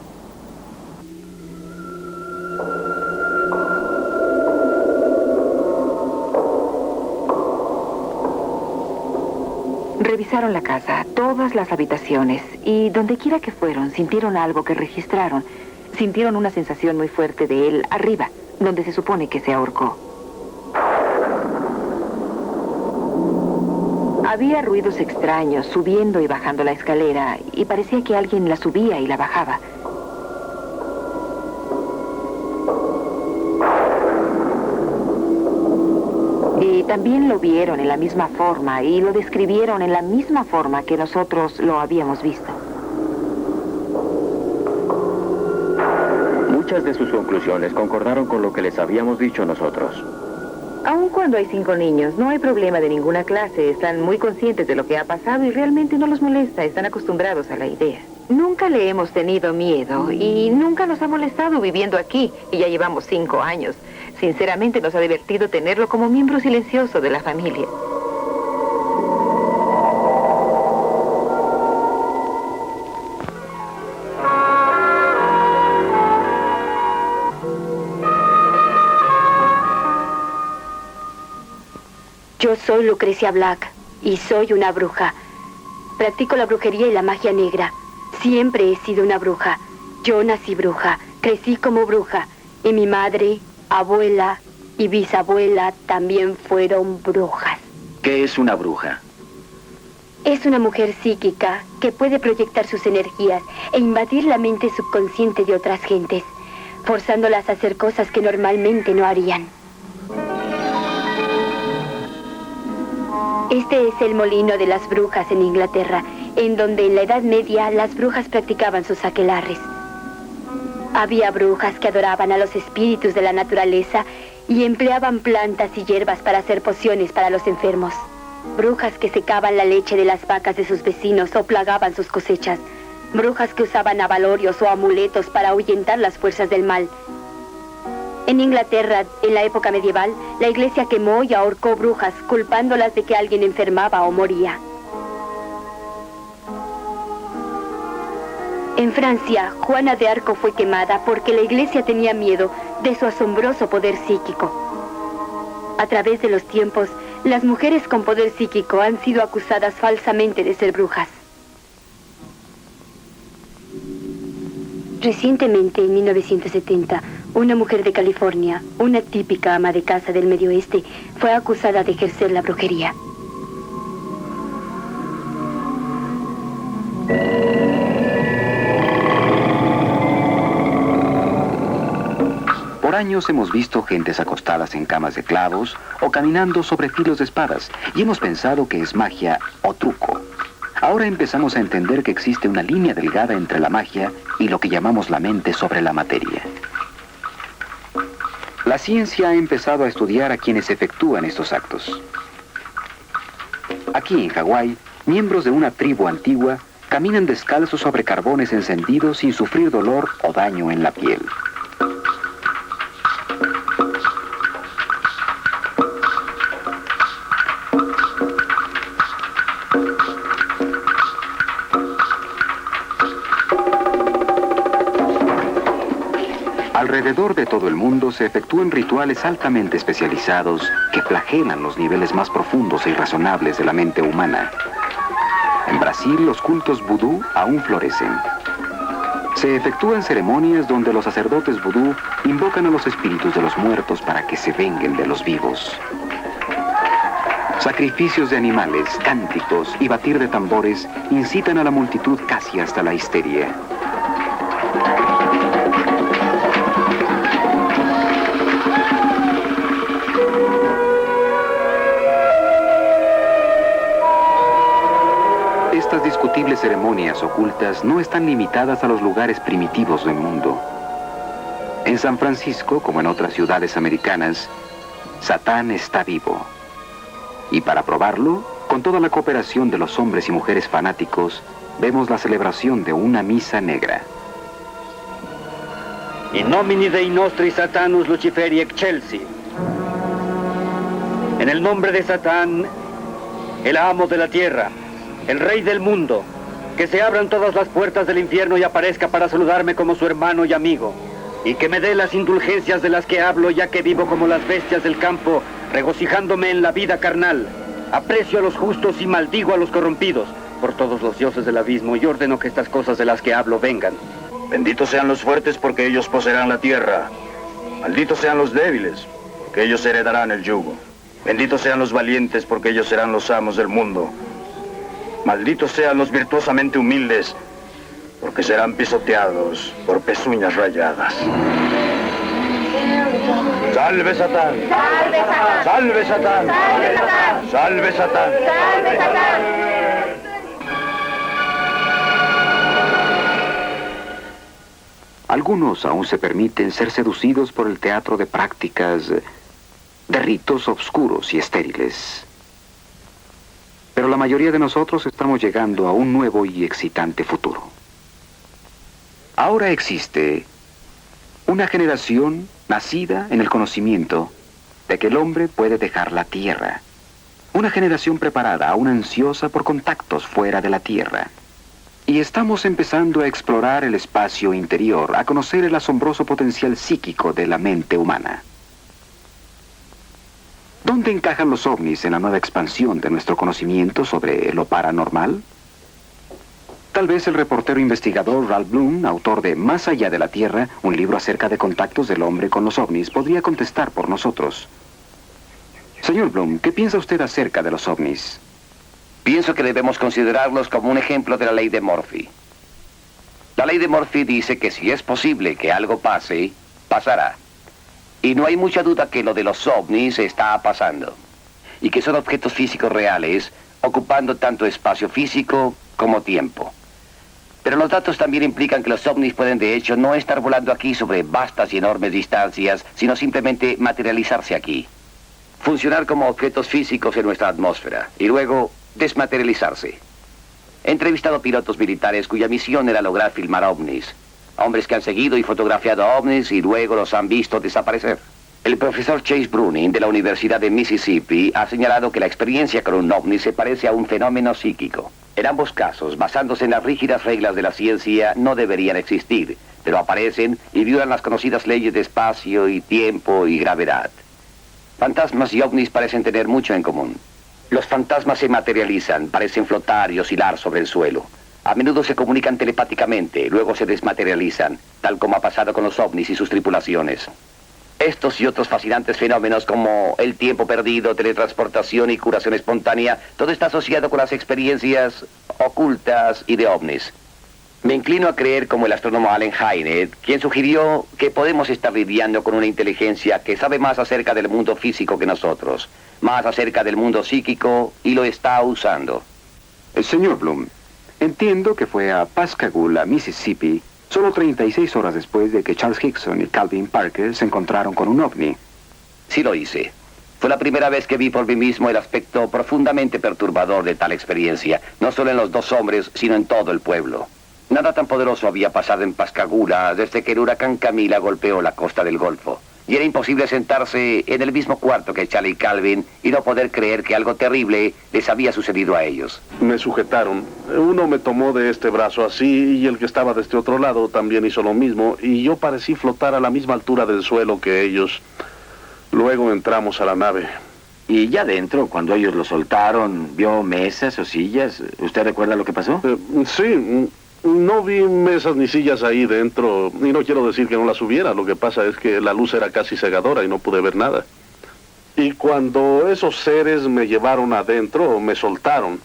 Revisaron la casa, todas las habitaciones, y donde quiera que fueron, sintieron algo que registraron. Sintieron una sensación muy fuerte de él arriba, donde se supone que se ahorcó. Había ruidos extraños subiendo y bajando la escalera, y parecía que alguien la subía y la bajaba. Y también lo vieron en la misma forma y lo describieron en la misma forma que nosotros lo habíamos visto. Muchas de sus conclusiones concordaron con lo que les habíamos dicho nosotros. Aun cuando hay 5 niños, no hay problema de ninguna clase. Están muy conscientes de lo que ha pasado y realmente no los molesta. Están acostumbrados a la idea. Nunca le hemos tenido miedo y nunca nos ha molestado viviendo aquí. Y ya llevamos 5 años. Sinceramente nos ha divertido tenerlo como miembro silencioso de la familia. Yo soy Lucrecia Black y soy una bruja. Practico la brujería y la magia negra. Siempre he sido una bruja. Yo nací bruja, crecí como bruja. Y mi madre, abuela y bisabuela también fueron brujas. ¿Qué es una bruja? Es una mujer psíquica que puede proyectar sus energías e invadir la mente subconsciente de otras gentes, forzándolas a hacer cosas que normalmente no harían. Este es el molino de las brujas en Inglaterra, en donde en la Edad Media las brujas practicaban sus aquelarres. Había brujas que adoraban a los espíritus de la naturaleza y empleaban plantas y hierbas para hacer pociones para los enfermos. Brujas que secaban la leche de las vacas de sus vecinos o plagaban sus cosechas. Brujas que usaban abalorios o amuletos para ahuyentar las fuerzas del mal. En Inglaterra, en la época medieval, la iglesia quemó y ahorcó brujas, culpándolas de que alguien enfermaba o moría. En Francia, Juana de Arco fue quemada porque la iglesia tenía miedo de su asombroso poder psíquico. A través de los tiempos, las mujeres con poder psíquico han sido acusadas falsamente de ser brujas. Recientemente, en 1970, una mujer de California, una típica ama de casa del Medio Oeste, fue acusada de ejercer la brujería. Por años hemos visto gentes acostadas en camas de clavos o caminando sobre filos de espadas y hemos pensado que es magia o truco. Ahora empezamos a entender que existe una línea delgada entre la magia y lo que llamamos la mente sobre la materia. La ciencia ha empezado a estudiar a quienes efectúan estos actos. Aquí en Hawái, miembros de una tribu antigua caminan descalzos sobre carbones encendidos sin sufrir dolor o daño en la piel. Alrededor de todo el mundo se efectúan rituales altamente especializados que flagelan los niveles más profundos e irrazonables de la mente humana. En Brasil, los cultos vudú aún florecen. Se efectúan ceremonias donde los sacerdotes vudú invocan a los espíritus de los muertos para que se venguen de los vivos. Sacrificios de animales, cánticos y batir de tambores incitan a la multitud casi hasta la histeria. Estas discutibles ceremonias ocultas no están limitadas a los lugares primitivos del mundo. En San Francisco, como en otras ciudades americanas, Satán está vivo. Y para probarlo, con toda la cooperación de los hombres y mujeres fanáticos, vemos la celebración de una misa negra. In nomine Dei nostri Satanus Luciferi excelsi. En el nombre de Satán, el amo de la tierra, el rey del mundo, que se abran todas las puertas del infierno y aparezca para saludarme como su hermano y amigo, y que me dé las indulgencias de las que hablo, ya que vivo como las bestias del campo, regocijándome en la vida carnal. Aprecio a los justos y maldigo a los corrompidos, por todos los dioses del abismo, y ordeno que estas cosas de las que hablo vengan. Benditos sean los fuertes, porque ellos poseerán la tierra. Malditos sean los débiles, porque ellos heredarán el yugo. Benditos sean los valientes, porque ellos serán los amos del mundo. Malditos sean los virtuosamente humildes, porque serán pisoteados por pezuñas rayadas. ¡Salve Satán! ¡Salve Satán! ¡Salve Satán! ¡Salve Satán! ¡Salve Satán! Algunos aún se permiten ser seducidos por el teatro de prácticas, de ritos oscuros y estériles. Pero la mayoría de nosotros estamos llegando a un nuevo y excitante futuro. Ahora existe una generación nacida en el conocimiento de que el hombre puede dejar la Tierra. Una generación preparada, aún ansiosa por contactos fuera de la Tierra. Y estamos empezando a explorar el espacio interior, a conocer el asombroso potencial psíquico de la mente humana. ¿Dónde encajan los ovnis en la nueva expansión de nuestro conocimiento sobre lo paranormal? Tal vez el reportero investigador Ralph Bloom, autor de Más allá de la Tierra, un libro acerca de contactos del hombre con los ovnis, podría contestar por nosotros. Señor Bloom, ¿qué piensa usted acerca de los ovnis? Pienso que debemos considerarlos como un ejemplo de la ley de Murphy. La ley de Murphy dice que si es posible que algo pase, pasará. Y no hay mucha duda que lo de los ovnis está pasando. Y que son objetos físicos reales, ocupando tanto espacio físico como tiempo. Pero los datos también implican que los ovnis pueden de hecho no estar volando aquí sobre vastas y enormes distancias, sino simplemente materializarse aquí. Funcionar como objetos físicos en nuestra atmósfera y luego desmaterializarse. He entrevistado pilotos militares cuya misión era lograr filmar ovnis. Hombres que han seguido y fotografiado ovnis y luego los han visto desaparecer. El profesor Chase Bruning de la Universidad de Mississippi ha señalado que la experiencia con un ovni se parece a un fenómeno psíquico. En ambos casos, basándose en las rígidas reglas de la ciencia, no deberían existir, pero aparecen y violan las conocidas leyes de espacio y tiempo y gravedad. Fantasmas y ovnis parecen tener mucho en común. Los fantasmas se materializan, parecen flotar y oscilar sobre el suelo. A menudo se comunican telepáticamente, luego se desmaterializan, tal como ha pasado con los ovnis y sus tripulaciones. Estos y otros fascinantes fenómenos como el tiempo perdido, teletransportación y curación espontánea, todo está asociado con las experiencias ocultas y de ovnis. Me inclino a creer como el astrónomo Allen Hynek, quien sugirió que podemos estar lidiando con una inteligencia que sabe más acerca del mundo físico que nosotros, más acerca del mundo psíquico y lo está usando. Señor Bloom, entiendo que fue a Pascagoula, Mississippi, solo 36 horas después de que Charles Hickson y Calvin Parker se encontraron con un ovni. Sí lo hice. Fue la primera vez que vi por mí mismo el aspecto profundamente perturbador de tal experiencia, no solo en los dos hombres, sino en todo el pueblo. Nada tan poderoso había pasado en Pascagoula desde que el huracán Camila golpeó la costa del Golfo. Y era imposible sentarse en el mismo cuarto que Charlie y Calvin y no poder creer que algo terrible les había sucedido a ellos. Me sujetaron. Uno me tomó de este brazo así y el que estaba de este otro lado también hizo lo mismo y yo parecí flotar a la misma altura del suelo que ellos. Luego entramos a la nave. Y ya dentro, cuando ellos lo soltaron, ¿vio mesas o sillas? ¿Usted recuerda lo que pasó? Sí. No vi mesas ni sillas ahí dentro, y no quiero decir que no las hubiera, lo que pasa es que la luz era casi cegadora y no pude ver nada. Y cuando esos seres me llevaron adentro, me soltaron.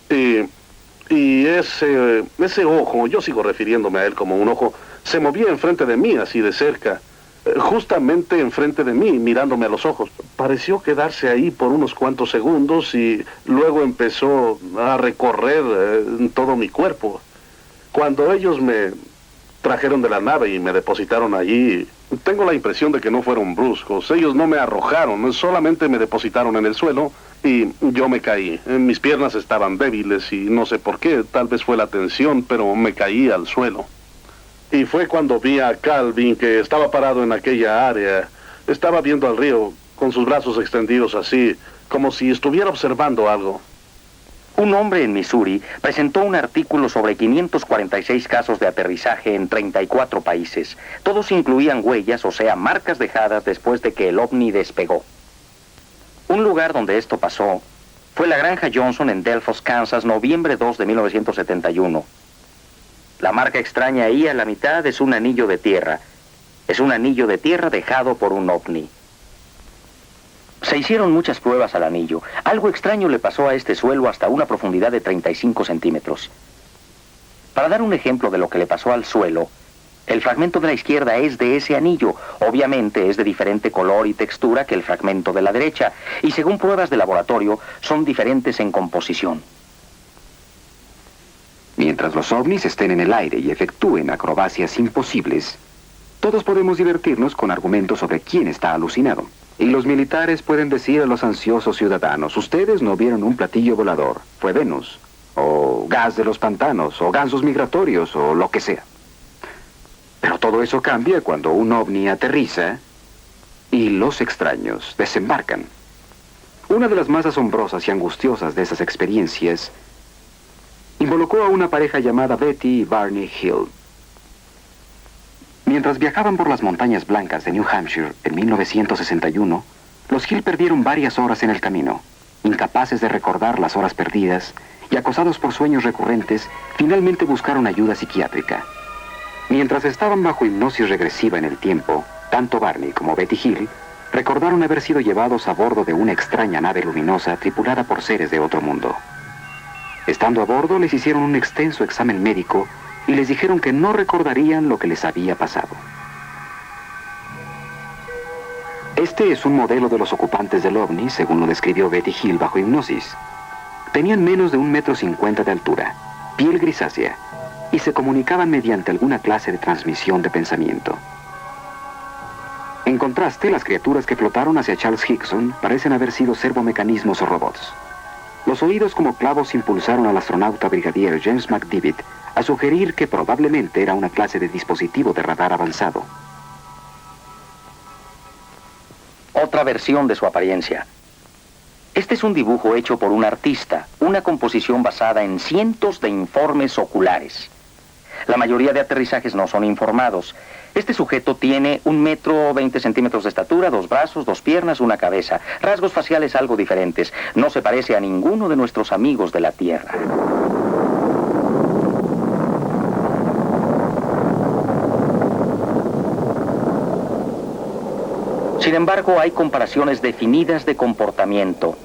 Y ese ojo, yo sigo refiriéndome a él como un ojo, se movía enfrente de mí, así de cerca, justamente enfrente de mí, mirándome a los ojos. Pareció quedarse ahí por unos cuantos segundos y luego empezó a recorrer todo mi cuerpo. Cuando ellos me trajeron de la nave y me depositaron allí, tengo la impresión de que no fueron bruscos. Ellos no me arrojaron, solamente me depositaron en el suelo y yo me caí. Mis piernas estaban débiles y no sé por qué, tal vez fue la tensión, pero me caí al suelo. Y fue cuando vi a Calvin, que estaba parado en aquella área. Estaba viendo al río con sus brazos extendidos así, como si estuviera observando algo. Un hombre en Missouri presentó un artículo sobre 546 casos de aterrizaje en 34 países. Todos incluían huellas, o sea, marcas dejadas después de que el ovni despegó. Un lugar donde esto pasó fue la granja Johnson en Delphos, Kansas, noviembre 2 de 1971. La marca extraña ahí a la mitad es un anillo de tierra. Es un anillo de tierra dejado por un ovni. Se hicieron muchas pruebas al anillo. Algo extraño le pasó a este suelo hasta una profundidad de 35 centímetros. Para dar un ejemplo de lo que le pasó al suelo, el fragmento de la izquierda es de ese anillo. Obviamente es de diferente color y textura que el fragmento de la derecha, y según pruebas de laboratorio, son diferentes en composición. Mientras los ovnis estén en el aire y efectúen acrobacias imposibles, todos podemos divertirnos con argumentos sobre quién está alucinado. Y los militares pueden decir a los ansiosos ciudadanos, ustedes no vieron un platillo volador, fue Venus, o gas de los pantanos, o gansos migratorios, o lo que sea. Pero todo eso cambia cuando un ovni aterriza y los extraños desembarcan. Una de las más asombrosas y angustiosas de esas experiencias involucró a una pareja llamada Betty y Barney Hill. Mientras viajaban por las montañas blancas de New Hampshire en 1961, los Hill perdieron varias horas en el camino. Incapaces de recordar las horas perdidas y acosados por sueños recurrentes, finalmente buscaron ayuda psiquiátrica. Mientras estaban bajo hipnosis regresiva en el tiempo, tanto Barney como Betty Hill recordaron haber sido llevados a bordo de una extraña nave luminosa tripulada por seres de otro mundo. Estando a bordo, les hicieron un extenso examen médico y les dijeron que no recordarían lo que les había pasado. Este es un modelo de los ocupantes del ovni, según lo describió Betty Hill bajo hipnosis. Tenían menos de 1,50 m de altura, piel grisácea, y se comunicaban mediante alguna clase de transmisión de pensamiento. En contraste, las criaturas que flotaron hacia Charles Hickson parecen haber sido servomecanismos o robots. Los oídos como clavos impulsaron al astronauta brigadier James McDivitt a sugerir que probablemente era una clase de dispositivo de radar avanzado. Otra versión de su apariencia. Este es un dibujo hecho por un artista, una composición basada en cientos de informes oculares. La mayoría de aterrizajes no son informados. Este sujeto tiene 1 metro 20 centímetros de estatura, 2 brazos, 2 piernas, una cabeza. Rasgos faciales algo diferentes. No se parece a ninguno de nuestros amigos de la Tierra. Sin embargo, hay comparaciones definidas de comportamiento.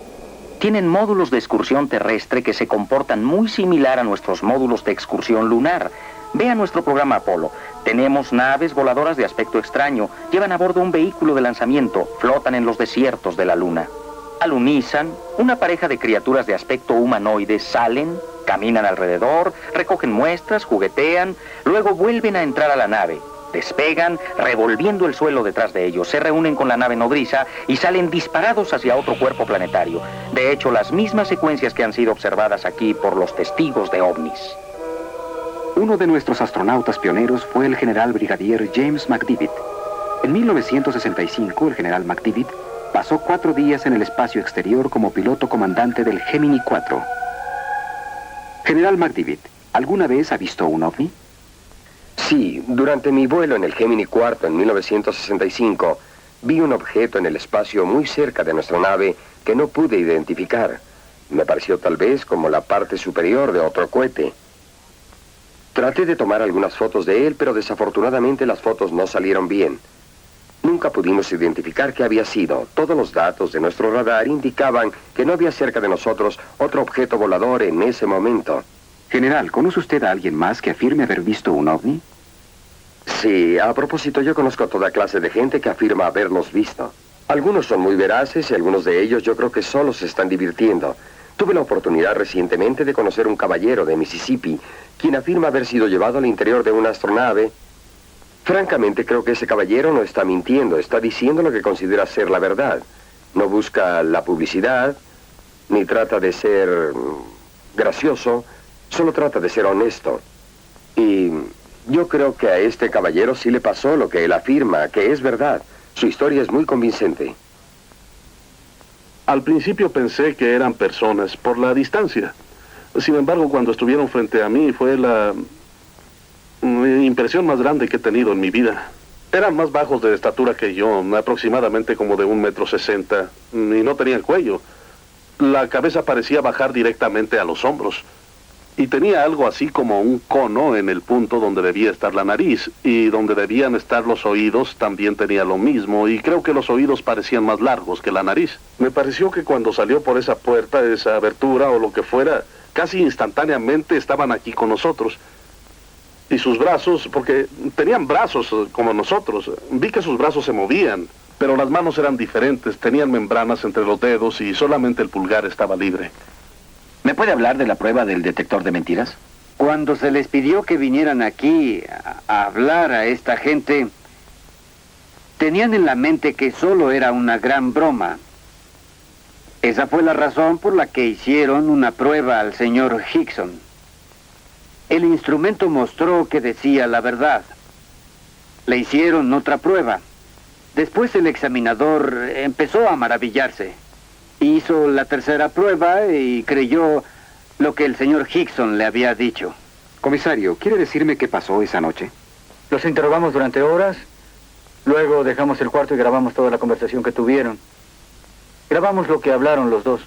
Tienen módulos de excursión terrestre que se comportan muy similar a nuestros módulos de excursión lunar. Vea nuestro programa Apolo. Tenemos naves voladoras de aspecto extraño. Llevan a bordo un vehículo de lanzamiento. Flotan en los desiertos de la Luna. Alunizan. Una pareja de criaturas de aspecto humanoide salen, caminan alrededor, recogen muestras, juguetean, luego vuelven a entrar a la nave. Despegan, revolviendo el suelo detrás de ellos, se reúnen con la nave nodriza y salen disparados hacia otro cuerpo planetario. De hecho, las mismas secuencias que han sido observadas aquí por los testigos de ovnis. Uno de nuestros astronautas pioneros fue el general brigadier James McDivitt. En 1965, el general McDivitt pasó 4 días en el espacio exterior como piloto comandante del Gemini 4. General McDivitt, ¿alguna vez ha visto un ovni? Sí, durante mi vuelo en el Gemini 4 en 1965, vi un objeto en el espacio muy cerca de nuestra nave que no pude identificar. Me pareció tal vez como la parte superior de otro cohete. Traté de tomar algunas fotos de él, pero desafortunadamente las fotos no salieron bien. Nunca pudimos identificar qué había sido. Todos los datos de nuestro radar indicaban que no había cerca de nosotros otro objeto volador en ese momento. General, ¿conoce usted a alguien más que afirme haber visto un ovni? Sí, a propósito, yo conozco a toda clase de gente que afirma haberlos visto. Algunos son muy veraces y algunos de ellos yo creo que solo se están divirtiendo. Tuve la oportunidad recientemente de conocer un caballero de Mississippi, quien afirma haber sido llevado al interior de una astronave. Francamente, creo que ese caballero no está mintiendo, está diciendo lo que considera ser la verdad. No busca la publicidad, ni trata de ser gracioso, solo trata de ser honesto. Y yo creo que a este caballero sí le pasó lo que él afirma, que es verdad. Su historia es muy convincente. Al principio pensé que eran personas por la distancia. Sin embargo, cuando estuvieron frente a mí fue la impresión más grande que he tenido en mi vida. Eran más bajos de estatura que yo, aproximadamente como de 1,60 m, y no tenían cuello. La cabeza parecía bajar directamente a los hombros. Y tenía algo así como un cono en el punto donde debía estar la nariz, y donde debían estar los oídos también tenía lo mismo, y creo que los oídos parecían más largos que la nariz. Me pareció que cuando salió por esa puerta, esa abertura o lo que fuera, casi instantáneamente estaban aquí con nosotros. Y sus brazos, porque tenían brazos como nosotros, vi que sus brazos se movían, pero las manos eran diferentes, tenían membranas entre los dedos y solamente el pulgar estaba libre. ¿Me puede hablar de la prueba del detector de mentiras? Cuando se les pidió que vinieran aquí a hablar a esta gente, tenían en la mente que solo era una gran broma. Esa fue la razón por la que hicieron una prueba al señor Hickson. El instrumento mostró que decía la verdad. Le hicieron otra prueba. Después el examinador empezó a maravillarse. Hizo la tercera prueba y creyó lo que el señor Hickson le había dicho. Comisario, ¿quiere decirme qué pasó esa noche? Los interrogamos durante horas, luego dejamos el cuarto y grabamos toda la conversación que tuvieron. Grabamos lo que hablaron los dos.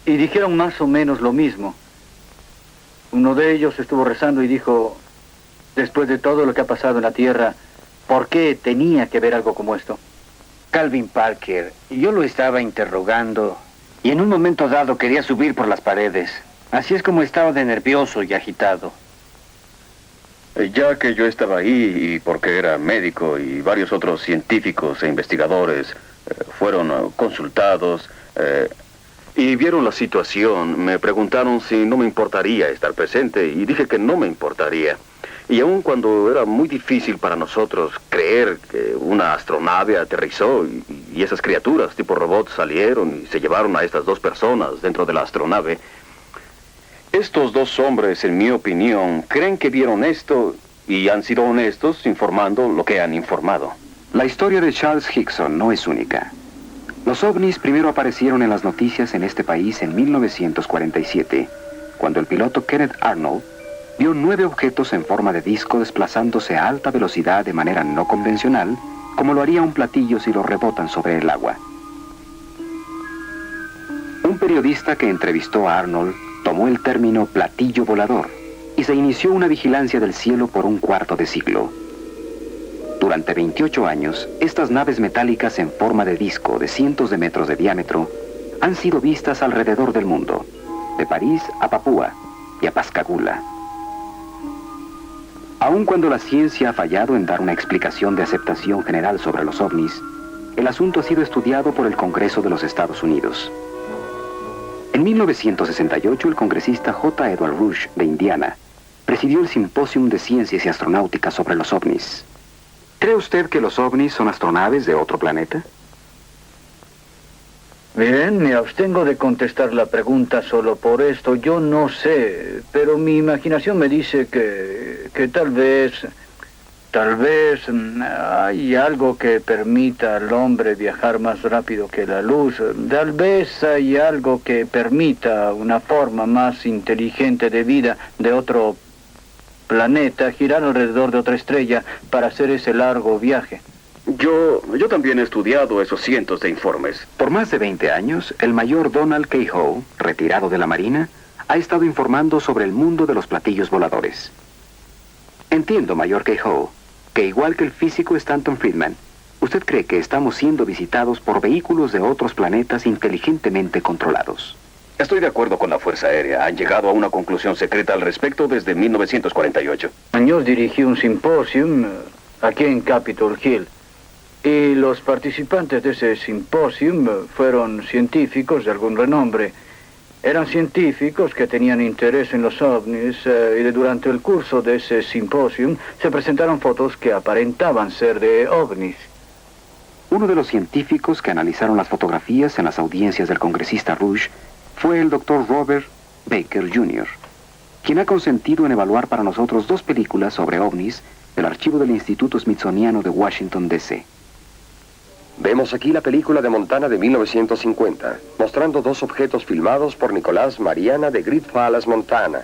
Y dijeron más o menos lo mismo. Uno de ellos estuvo rezando y dijo, después de todo lo que ha pasado en la Tierra, ¿por qué tenía que ver algo como esto? Calvin Parker, yo lo estaba interrogando y en un momento dado quería subir por las paredes. Así es como estaba de nervioso y agitado. Ya que yo estaba ahí y porque era médico y varios otros científicos e investigadores fueron consultados y vieron la situación, me preguntaron si no me importaría estar presente y dije que no me importaría. Y aun cuando era muy difícil para nosotros creer que una astronave aterrizó y esas criaturas tipo robots salieron y se llevaron a estas 2 personas dentro de la astronave, Estos dos hombres, en mi opinión, creen que vieron esto y han sido honestos informando lo que han informado. La historia de Charles Hickson no es única. Los ovnis primero aparecieron en las noticias en este país en 1947, cuando el piloto Kenneth Arnold vio 9 objetos en forma de disco desplazándose a alta velocidad de manera no convencional, como lo haría un platillo si lo rebotan sobre el agua. Un periodista que entrevistó a Arnold tomó el término platillo volador y se inició una vigilancia del cielo por un cuarto de siglo. Durante 28 años, estas naves metálicas en forma de disco de cientos de metros de diámetro han sido vistas alrededor del mundo, de París a Papúa y a Pascagoula. Aun cuando la ciencia ha fallado en dar una explicación de aceptación general sobre los ovnis, el asunto ha sido estudiado por el Congreso de los Estados Unidos. En 1968, el congresista J. Edward Rush, de Indiana, presidió el Simposium de Ciencias y Astronáutica sobre los ovnis. ¿Cree usted que los ovnis son astronaves de otro planeta? Bien, me abstengo de contestar la pregunta solo por esto. Yo no sé, pero mi imaginación me dice que tal vez hay algo que permita al hombre viajar más rápido que la luz. Tal vez hay algo que permita una forma más inteligente de vida de otro planeta girar alrededor de otra estrella para hacer ese largo viaje. Yo también he estudiado esos cientos de informes. Por más de 20 años, el mayor Donald K. Howe, retirado de la Marina, ha estado informando sobre el mundo de los platillos voladores. Entiendo, mayor K. Howe, que igual que el físico Stanton Friedman, usted cree que estamos siendo visitados por vehículos de otros planetas inteligentemente controlados. Estoy de acuerdo con la Fuerza Aérea. Han llegado a una conclusión secreta al respecto desde 1948. Años dirigí un simposium aquí en Capitol Hill. Y los participantes de ese simposium fueron científicos de algún renombre. Eran científicos que tenían interés en los ovnis y durante el curso de ese simposium se presentaron fotos que aparentaban ser de ovnis. Uno de los científicos que analizaron las fotografías en las audiencias del congresista Rush fue el Dr. Robert Baker Jr., quien ha consentido en evaluar para nosotros 2 películas sobre ovnis del archivo del Instituto Smithsoniano de Washington, D.C. Vemos aquí la película de Montana de 1950, mostrando 2 objetos filmados por Nicolás Mariana de Great Falls, Montana.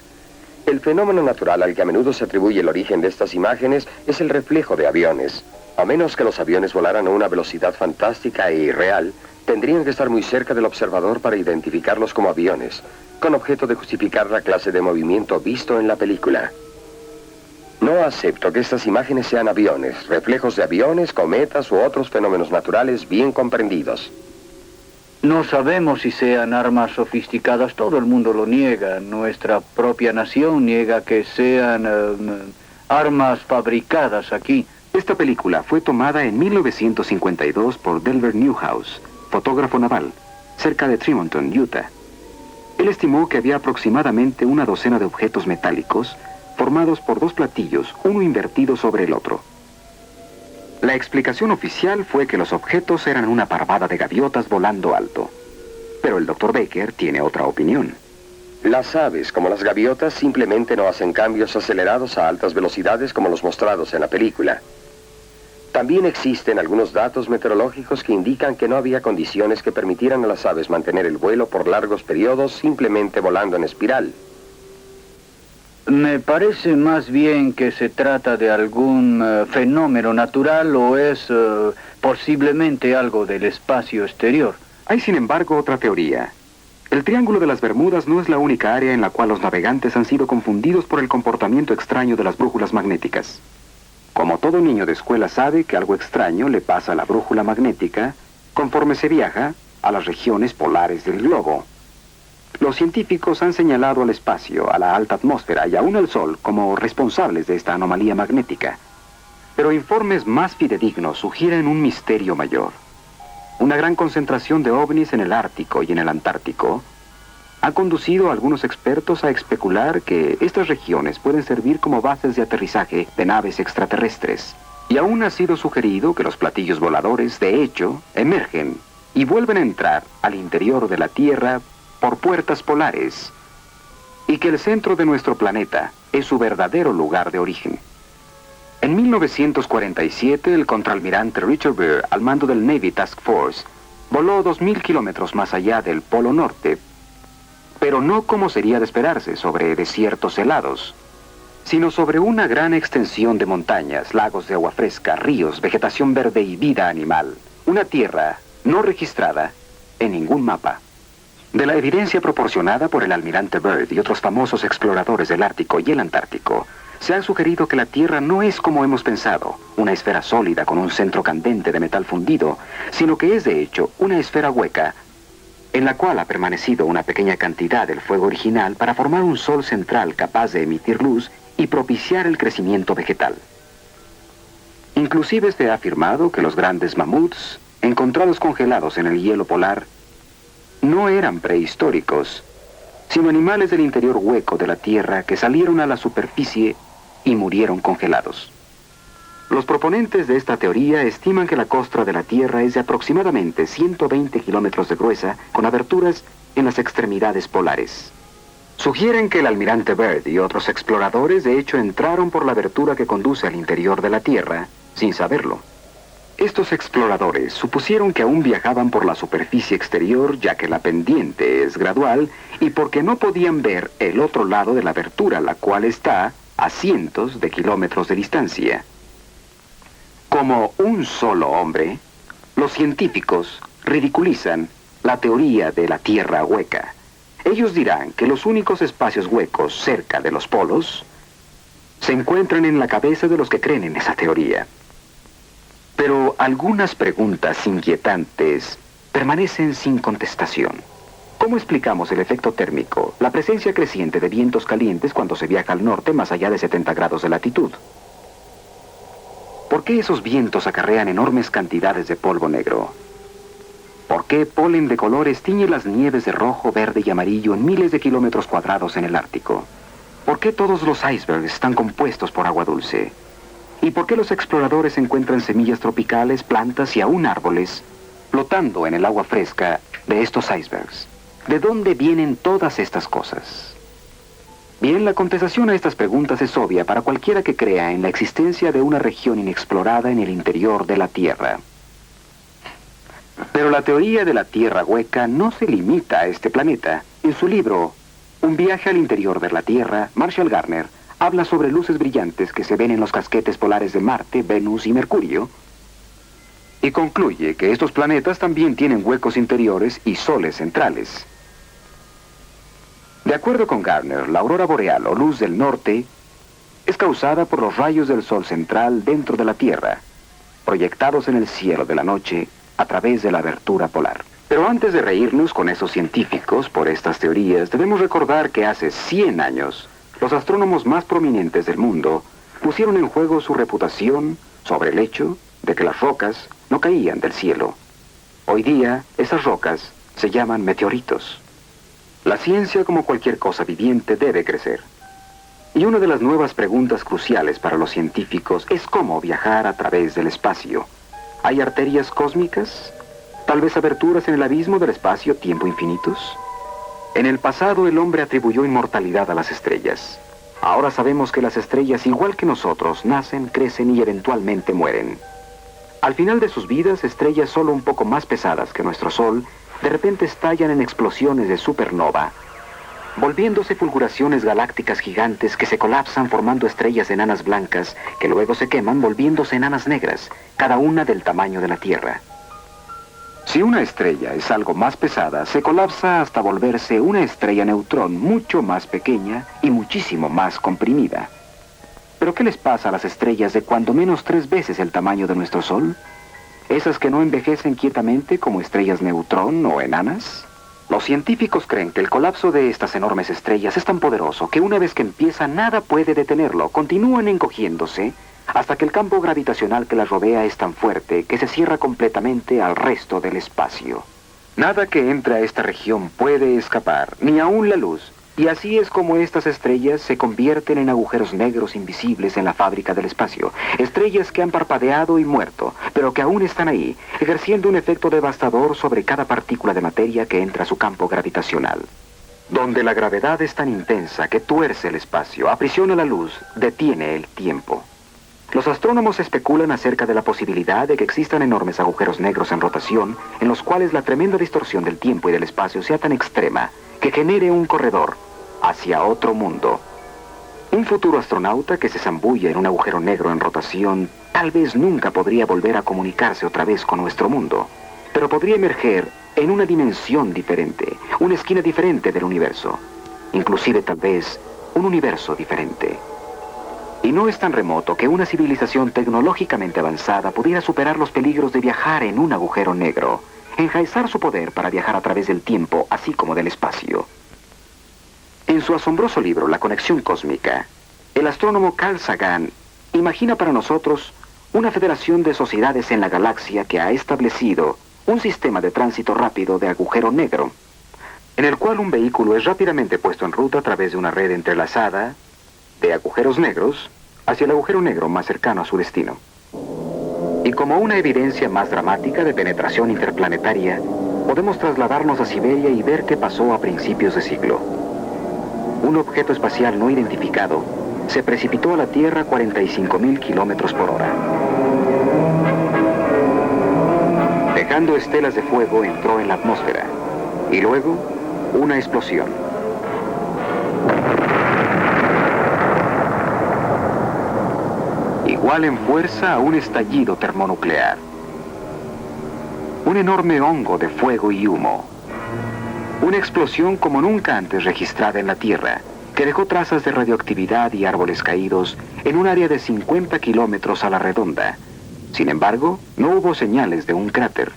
El fenómeno natural al que a menudo se atribuye el origen de estas imágenes es el reflejo de aviones. A menos que los aviones volaran a una velocidad fantástica e irreal, tendrían que estar muy cerca del observador para identificarlos como aviones, con objeto de justificar la clase de movimiento visto en la película. No acepto que estas imágenes sean aviones, reflejos de aviones, cometas u otros fenómenos naturales bien comprendidos. No sabemos si sean armas sofisticadas, todo el mundo lo niega. Nuestra propia nación niega que sean armas fabricadas aquí. Esta película fue tomada en 1952 por Delbert Newhouse, fotógrafo naval, cerca de Tremonton, Utah. Él estimó que había aproximadamente una docena de objetos metálicos formados por 2 platillos, uno invertido sobre el otro. La explicación oficial fue que los objetos eran una parvada de gaviotas volando alto. Pero el Dr. Baker tiene otra opinión. Las aves, como las gaviotas, simplemente no hacen cambios acelerados a altas velocidades como los mostrados en la película. También existen algunos datos meteorológicos que indican que no había condiciones que permitieran a las aves mantener el vuelo por largos periodos simplemente volando en espiral. Me parece más bien que se trata de algún fenómeno natural o es posiblemente algo del espacio exterior. Hay, sin embargo, otra teoría. El Triángulo de las Bermudas no es la única área en la cual los navegantes han sido confundidos por el comportamiento extraño de las brújulas magnéticas. Como todo niño de escuela sabe que algo extraño le pasa a la brújula magnética conforme se viaja a las regiones polares del globo. Los científicos han señalado al espacio, a la alta atmósfera y aún al Sol como responsables de esta anomalía magnética. Pero informes más fidedignos sugieren un misterio mayor. Una gran concentración de ovnis en el Ártico y en el Antártico ha conducido a algunos expertos a especular que estas regiones pueden servir como bases de aterrizaje de naves extraterrestres. Y aún ha sido sugerido que los platillos voladores, de hecho, emergen y vuelven a entrar al interior de la Tierra por puertas polares. y que el centro de nuestro planeta es su verdadero lugar de origen. En 1947, el contraalmirante Richard Byrd, al mando del Navy Task Force, voló 2.000 kilómetros más allá del Polo Norte, pero no como sería de esperarse sobre desiertos helados, sino sobre una gran extensión de montañas, lagos de agua fresca, ríos, vegetación verde y vida animal. Una tierra no registrada en ningún mapa. De la evidencia proporcionada por el almirante Byrd y otros famosos exploradores del Ártico y el Antártico, se ha sugerido que la Tierra no es como hemos pensado, una esfera sólida con un centro candente de metal fundido, sino que es de hecho una esfera hueca, en la cual ha permanecido una pequeña cantidad del fuego original para formar un sol central capaz de emitir luz y propiciar el crecimiento vegetal. Inclusive se ha afirmado que los grandes mamuts, encontrados congelados en el hielo polar, no eran prehistóricos, sino animales del interior hueco de la Tierra que salieron a la superficie y murieron congelados. Los proponentes de esta teoría estiman que la costra de la Tierra es de aproximadamente 120 kilómetros de gruesa, con aberturas en las extremidades polares. Sugieren que el almirante Byrd y otros exploradores de hecho entraron por la abertura que conduce al interior de la Tierra, sin saberlo. Estos exploradores supusieron que aún viajaban por la superficie exterior, ya que la pendiente es gradual, y porque no podían ver el otro lado de la abertura, la cual está a cientos de kilómetros de distancia. Como un solo hombre, los científicos ridiculizan la teoría de la Tierra hueca. Ellos dirán que los únicos espacios huecos cerca de los polos se encuentran en la cabeza de los que creen en esa teoría. Pero algunas preguntas inquietantes permanecen sin contestación. ¿Cómo explicamos el efecto térmico, la presencia creciente de vientos calientes cuando se viaja al norte más allá de 70 grados de latitud? ¿Por qué esos vientos acarrean enormes cantidades de polvo negro? ¿Por qué polen de colores tiñe las nieves de rojo, verde y amarillo en miles de kilómetros cuadrados en el Ártico? ¿Por qué todos los icebergs están compuestos por agua dulce? ¿Y por qué los exploradores encuentran semillas tropicales, plantas y aún árboles flotando en el agua fresca de estos icebergs? ¿De dónde vienen todas estas cosas? Bien, la contestación a estas preguntas es obvia para cualquiera que crea en la existencia de una región inexplorada en el interior de la Tierra. Pero la teoría de la Tierra hueca no se limita a este planeta. En su libro, Un viaje al interior de la Tierra, Marshall Gardner habla sobre luces brillantes que se ven en los casquetes polares de Marte, Venus y Mercurio, y concluye que estos planetas también tienen huecos interiores y soles centrales. De acuerdo con Gardner, la aurora boreal o luz del norte es causada por los rayos del sol central dentro de la Tierra, proyectados en el cielo de la noche a través de la abertura polar. Pero antes de reírnos con esos científicos por estas teorías, debemos recordar que hace 100 años, los astrónomos más prominentes del mundo pusieron en juego su reputación sobre el hecho de que las rocas no caían del cielo. Hoy día, esas rocas se llaman meteoritos. La ciencia, como cualquier cosa viviente, debe crecer. Y una de las nuevas preguntas cruciales para los científicos es cómo viajar a través del espacio. ¿Hay arterias cósmicas? ¿Tal vez aberturas en el abismo del espacio-tiempo infinitos? En el pasado el hombre atribuyó inmortalidad a las estrellas. Ahora sabemos que las estrellas, igual que nosotros, nacen, crecen y eventualmente mueren. Al final de sus vidas, estrellas solo un poco más pesadas que nuestro Sol, de repente estallan en explosiones de supernova, volviéndose fulguraciones galácticas gigantes que se colapsan formando estrellas enanas blancas que luego se queman volviéndose enanas negras, cada una del tamaño de la Tierra. Si una estrella es algo más pesada, se colapsa hasta volverse una estrella neutrón mucho más pequeña y muchísimo más comprimida. ¿Pero qué les pasa a las estrellas de cuando menos 3 veces el tamaño de nuestro Sol? ¿Esas que no envejecen quietamente como estrellas neutrón o enanas? Los científicos creen que el colapso de estas enormes estrellas es tan poderoso que una vez que empieza nada puede detenerlo. Continúan encogiéndose hasta que el campo gravitacional que las rodea es tan fuerte que se cierra completamente al resto del espacio. Nada que entre a esta región puede escapar, ni aún la luz. Y así es como estas estrellas se convierten en agujeros negros invisibles en la fábrica del espacio. Estrellas que han parpadeado y muerto, pero que aún están ahí, ejerciendo un efecto devastador sobre cada partícula de materia que entra a su campo gravitacional. donde la gravedad es tan intensa que tuerce el espacio, aprisiona la luz, detiene el tiempo. Los astrónomos especulan acerca de la posibilidad de que existan enormes agujeros negros en rotación, en los cuales la tremenda distorsión del tiempo y del espacio sea tan extrema que genere un corredor hacia otro mundo. Un futuro astronauta que se zambulla en un agujero negro en rotación tal vez nunca podría volver a comunicarse otra vez con nuestro mundo, pero podría emerger en una dimensión diferente, una esquina diferente del universo, inclusive tal vez un universo diferente. Y no es tan remoto que una civilización tecnológicamente avanzada pudiera superar los peligros de viajar en un agujero negro, enjaezar su poder para viajar a través del tiempo, así como del espacio. En su asombroso libro, La conexión cósmica, el astrónomo Carl Sagan imagina para nosotros una federación de sociedades en la galaxia que ha establecido un sistema de tránsito rápido de agujero negro, en el cual un vehículo es rápidamente puesto en ruta a través de una red entrelazada de agujeros negros hacia el agujero negro más cercano a su destino. Y como una evidencia más dramática de penetración interplanetaria, podemos trasladarnos a Siberia y ver qué pasó a principios de siglo. Un objeto espacial no identificado se precipitó a la Tierra a 45.000 kilómetros por hora. Dejando estelas de fuego, entró en la atmósfera. Y luego, una explosión. Igual en fuerza a un estallido termonuclear. Un enorme hongo de fuego y humo. Una explosión como nunca antes registrada en la Tierra, que dejó trazas de radioactividad y árboles caídos en un área de 50 kilómetros a la redonda. Sin embargo, no hubo señales de un cráter.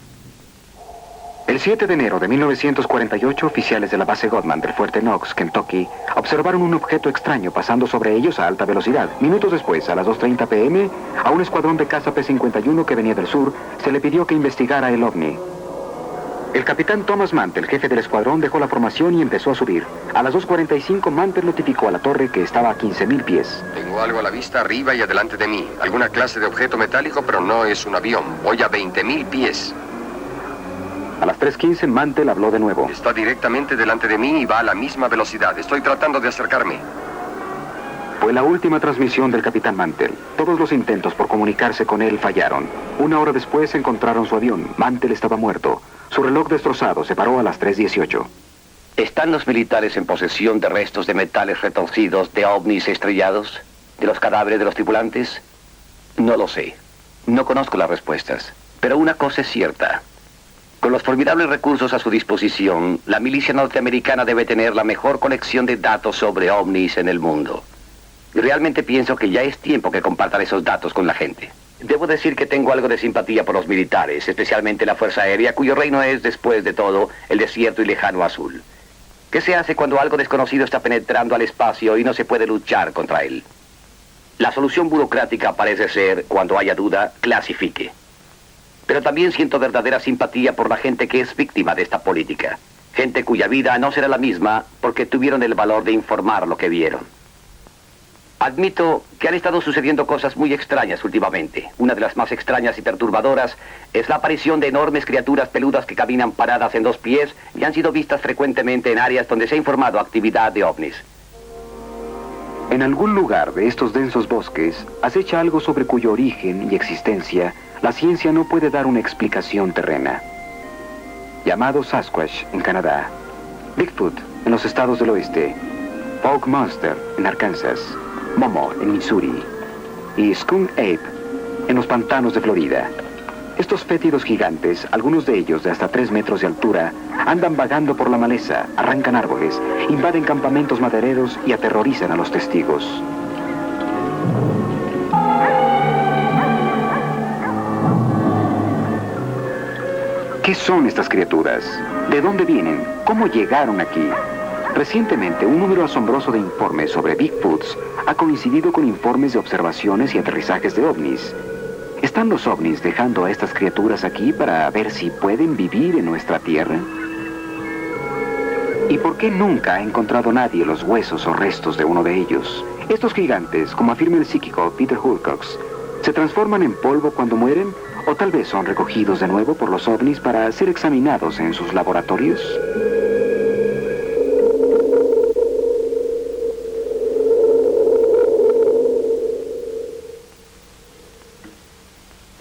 El 7 de enero de 1948, oficiales de la base Godman del fuerte Knox, Kentucky, observaron un objeto extraño pasando sobre ellos a alta velocidad. Minutos después, a las 2:30 p.m., a un escuadrón de caza P-51 que venía del sur, se le pidió que investigara el ovni. El capitán Thomas Mantell, jefe del escuadrón, dejó la formación y empezó a subir. A las 2:45, Mantell notificó a la torre que estaba a 15.000 pies. Tengo algo a la vista arriba y adelante de mí. Alguna clase de objeto metálico, pero no es un avión. Voy a 20.000 pies. A las 3:15, Mantell habló de nuevo. Está directamente delante de mí y va a la misma velocidad. Estoy tratando de acercarme. Fue la última transmisión del capitán Mantell. Todos los intentos por comunicarse con él fallaron. Una hora después encontraron su avión. Mantell estaba muerto. Su reloj destrozado se paró a las 3:18. ¿Están los militares en posesión de restos de metales retorcidos, de ovnis estrellados? ¿De los cadáveres de los tripulantes? No lo sé. No conozco las respuestas. Pero una cosa es cierta. Con los formidables recursos a su disposición, la milicia norteamericana debe tener la mejor colección de datos sobre ovnis en el mundo. Y realmente pienso que ya es tiempo que compartan esos datos con la gente. Debo decir que tengo algo de simpatía por los militares, especialmente la Fuerza Aérea, cuyo reino es, después de todo, el desierto y lejano azul. ¿Qué se hace cuando algo desconocido está penetrando al espacio y no se puede luchar contra él? La solución burocrática parece ser, cuando haya duda, clasifique. Pero también siento verdadera simpatía por la gente que es víctima de esta política. Gente cuya vida no será la misma porque tuvieron el valor de informar lo que vieron. Admito que han estado sucediendo cosas muy extrañas últimamente. Una de las más extrañas y perturbadoras es la aparición de enormes criaturas peludas que caminan paradas en 2 pies y han sido vistas frecuentemente en áreas donde se ha informado actividad de ovnis. En algún lugar de estos densos bosques acecha algo sobre cuyo origen y existencia la ciencia no puede dar una explicación terrena. Llamado Sasquatch en Canadá, Bigfoot en los estados del oeste, Fog Monster en Arkansas, Momo en Missouri y Skunk Ape en los pantanos de Florida. Estos fétidos gigantes, algunos de ellos de hasta 3 metros de altura, andan vagando por la maleza, arrancan árboles, invaden campamentos madereros y aterrorizan a los testigos. ¿Qué son estas criaturas? ¿De dónde vienen? ¿Cómo llegaron aquí? Recientemente, un número asombroso de informes sobre Bigfoots ha coincidido con informes de observaciones y aterrizajes de ovnis. ¿Están los ovnis dejando a estas criaturas aquí para ver si pueden vivir en nuestra tierra? ¿Y por qué nunca ha encontrado nadie los huesos o restos de uno de ellos? Estos gigantes, como afirma el psíquico Peter Hulcox, ¿se transforman en polvo cuando mueren? ¿O tal vez son recogidos de nuevo por los ovnis para ser examinados en sus laboratorios?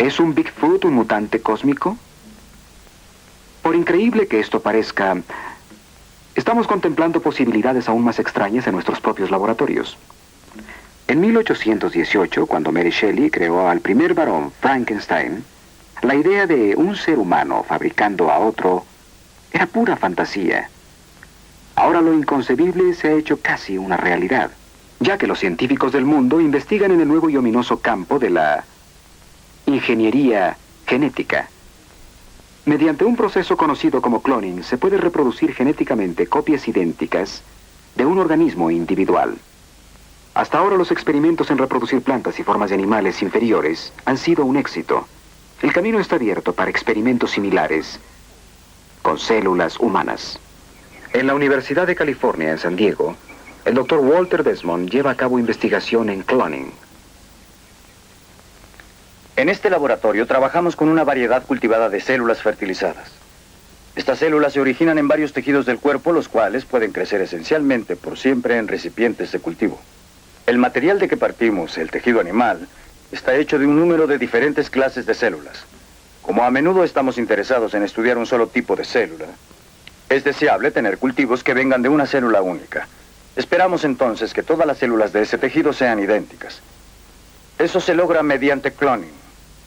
¿Es un Bigfoot un mutante cósmico? Por increíble que esto parezca, estamos contemplando posibilidades aún más extrañas en nuestros propios laboratorios. En 1818, cuando Mary Shelley creó al primer varón, Frankenstein, la idea de un ser humano fabricando a otro era pura fantasía. Ahora lo inconcebible se ha hecho casi una realidad, ya que los científicos del mundo investigan en el nuevo y ominoso campo de la ingeniería genética. Mediante un proceso conocido como cloning, se puede reproducir genéticamente copias idénticas de un organismo individual. Hasta ahora los experimentos en reproducir plantas y formas de animales inferiores han sido un éxito. El camino está abierto para experimentos similares con células humanas. En la Universidad de California, en San Diego, el Dr. Walter Desmond lleva a cabo investigación en cloning. En este laboratorio trabajamos con una variedad cultivada de células fertilizadas. Estas células se originan en varios tejidos del cuerpo, los cuales pueden crecer esencialmente por siempre en recipientes de cultivo. El material de que partimos, el tejido animal, está hecho de un número de diferentes clases de células. Como a menudo estamos interesados en estudiar un solo tipo de célula, es deseable tener cultivos que vengan de una célula única. Esperamos entonces que todas las células de ese tejido sean idénticas. Eso se logra mediante cloning,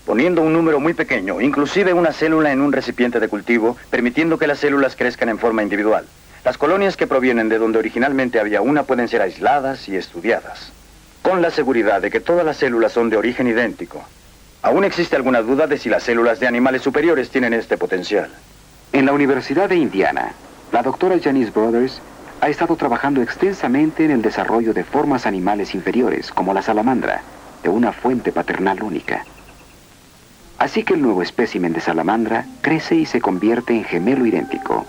poniendo un número muy pequeño, inclusive una célula en un recipiente de cultivo, permitiendo que las células crezcan en forma individual. Las colonias que provienen de donde originalmente había una pueden ser aisladas y estudiadas, con la seguridad de que todas las células son de origen idéntico. Aún existe alguna duda de si las células de animales superiores tienen este potencial. En la Universidad de Indiana, la doctora Janice Brothers ha estado trabajando extensamente en el desarrollo de formas animales inferiores, como la salamandra, de una fuente paternal única. Así que el nuevo espécimen de salamandra crece y se convierte en gemelo idéntico,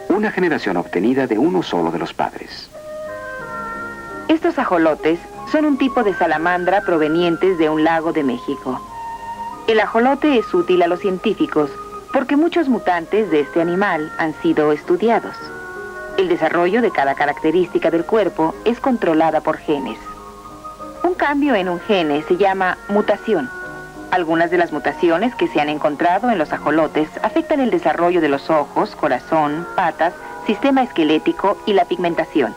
una generación obtenida de uno solo de los padres. Estos ajolotes son un tipo de salamandra provenientes de un lago de México. El ajolote es útil a los científicos porque muchos mutantes de este animal han sido estudiados. El desarrollo de cada característica del cuerpo es controlada por genes. Un cambio en un gene se llama mutación. Algunas de las mutaciones que se han encontrado en los ajolotes afectan el desarrollo de los ojos, corazón, patas, sistema esquelético y la pigmentación.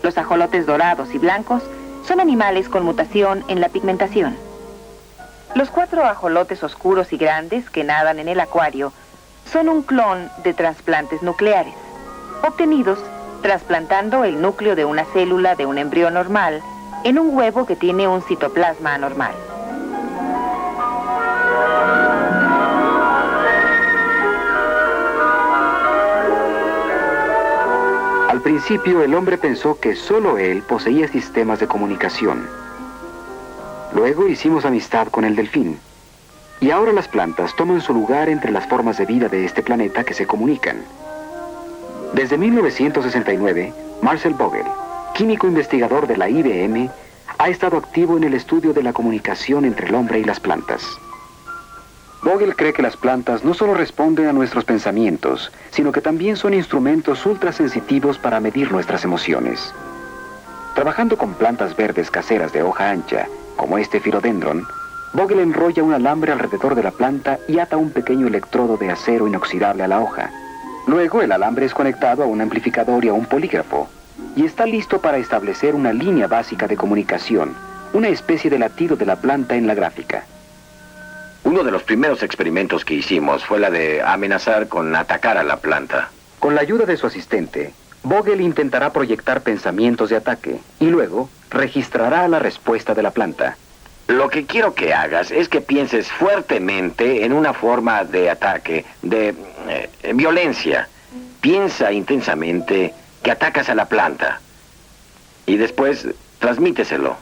Los ajolotes dorados y blancos son animales con mutación en la pigmentación. Los 4 ajolotes oscuros y grandes que nadan en el acuario son un clon de trasplantes nucleares, obtenidos trasplantando el núcleo de una célula de un embrión normal en un huevo que tiene un citoplasma anormal. Al principio, el hombre pensó que solo él poseía sistemas de comunicación. Luego hicimos amistad con el delfín. Y ahora las plantas toman su lugar entre las formas de vida de este planeta que se comunican. Desde 1969, Marcel Vogel, químico investigador de la IBM, ha estado activo en el estudio de la comunicación entre el hombre y las plantas. Vogel cree que las plantas no solo responden a nuestros pensamientos, sino que también son instrumentos ultrasensitivos para medir nuestras emociones. Trabajando con plantas verdes caseras de hoja ancha, como este philodendron, Vogel enrolla un alambre alrededor de la planta y ata un pequeño electrodo de acero inoxidable a la hoja. Luego el alambre es conectado a un amplificador y a un polígrafo, y está listo para establecer una línea básica de comunicación, una especie de latido de la planta en la gráfica. Uno de los primeros experimentos que hicimos fue la de amenazar con atacar a la planta. Con la ayuda de su asistente, Vogel intentará proyectar pensamientos de ataque y luego registrará la respuesta de la planta. Lo que quiero que hagas es que pienses fuertemente en una forma de ataque, de violencia. Piensa intensamente que atacas a la planta y después transmíteselo.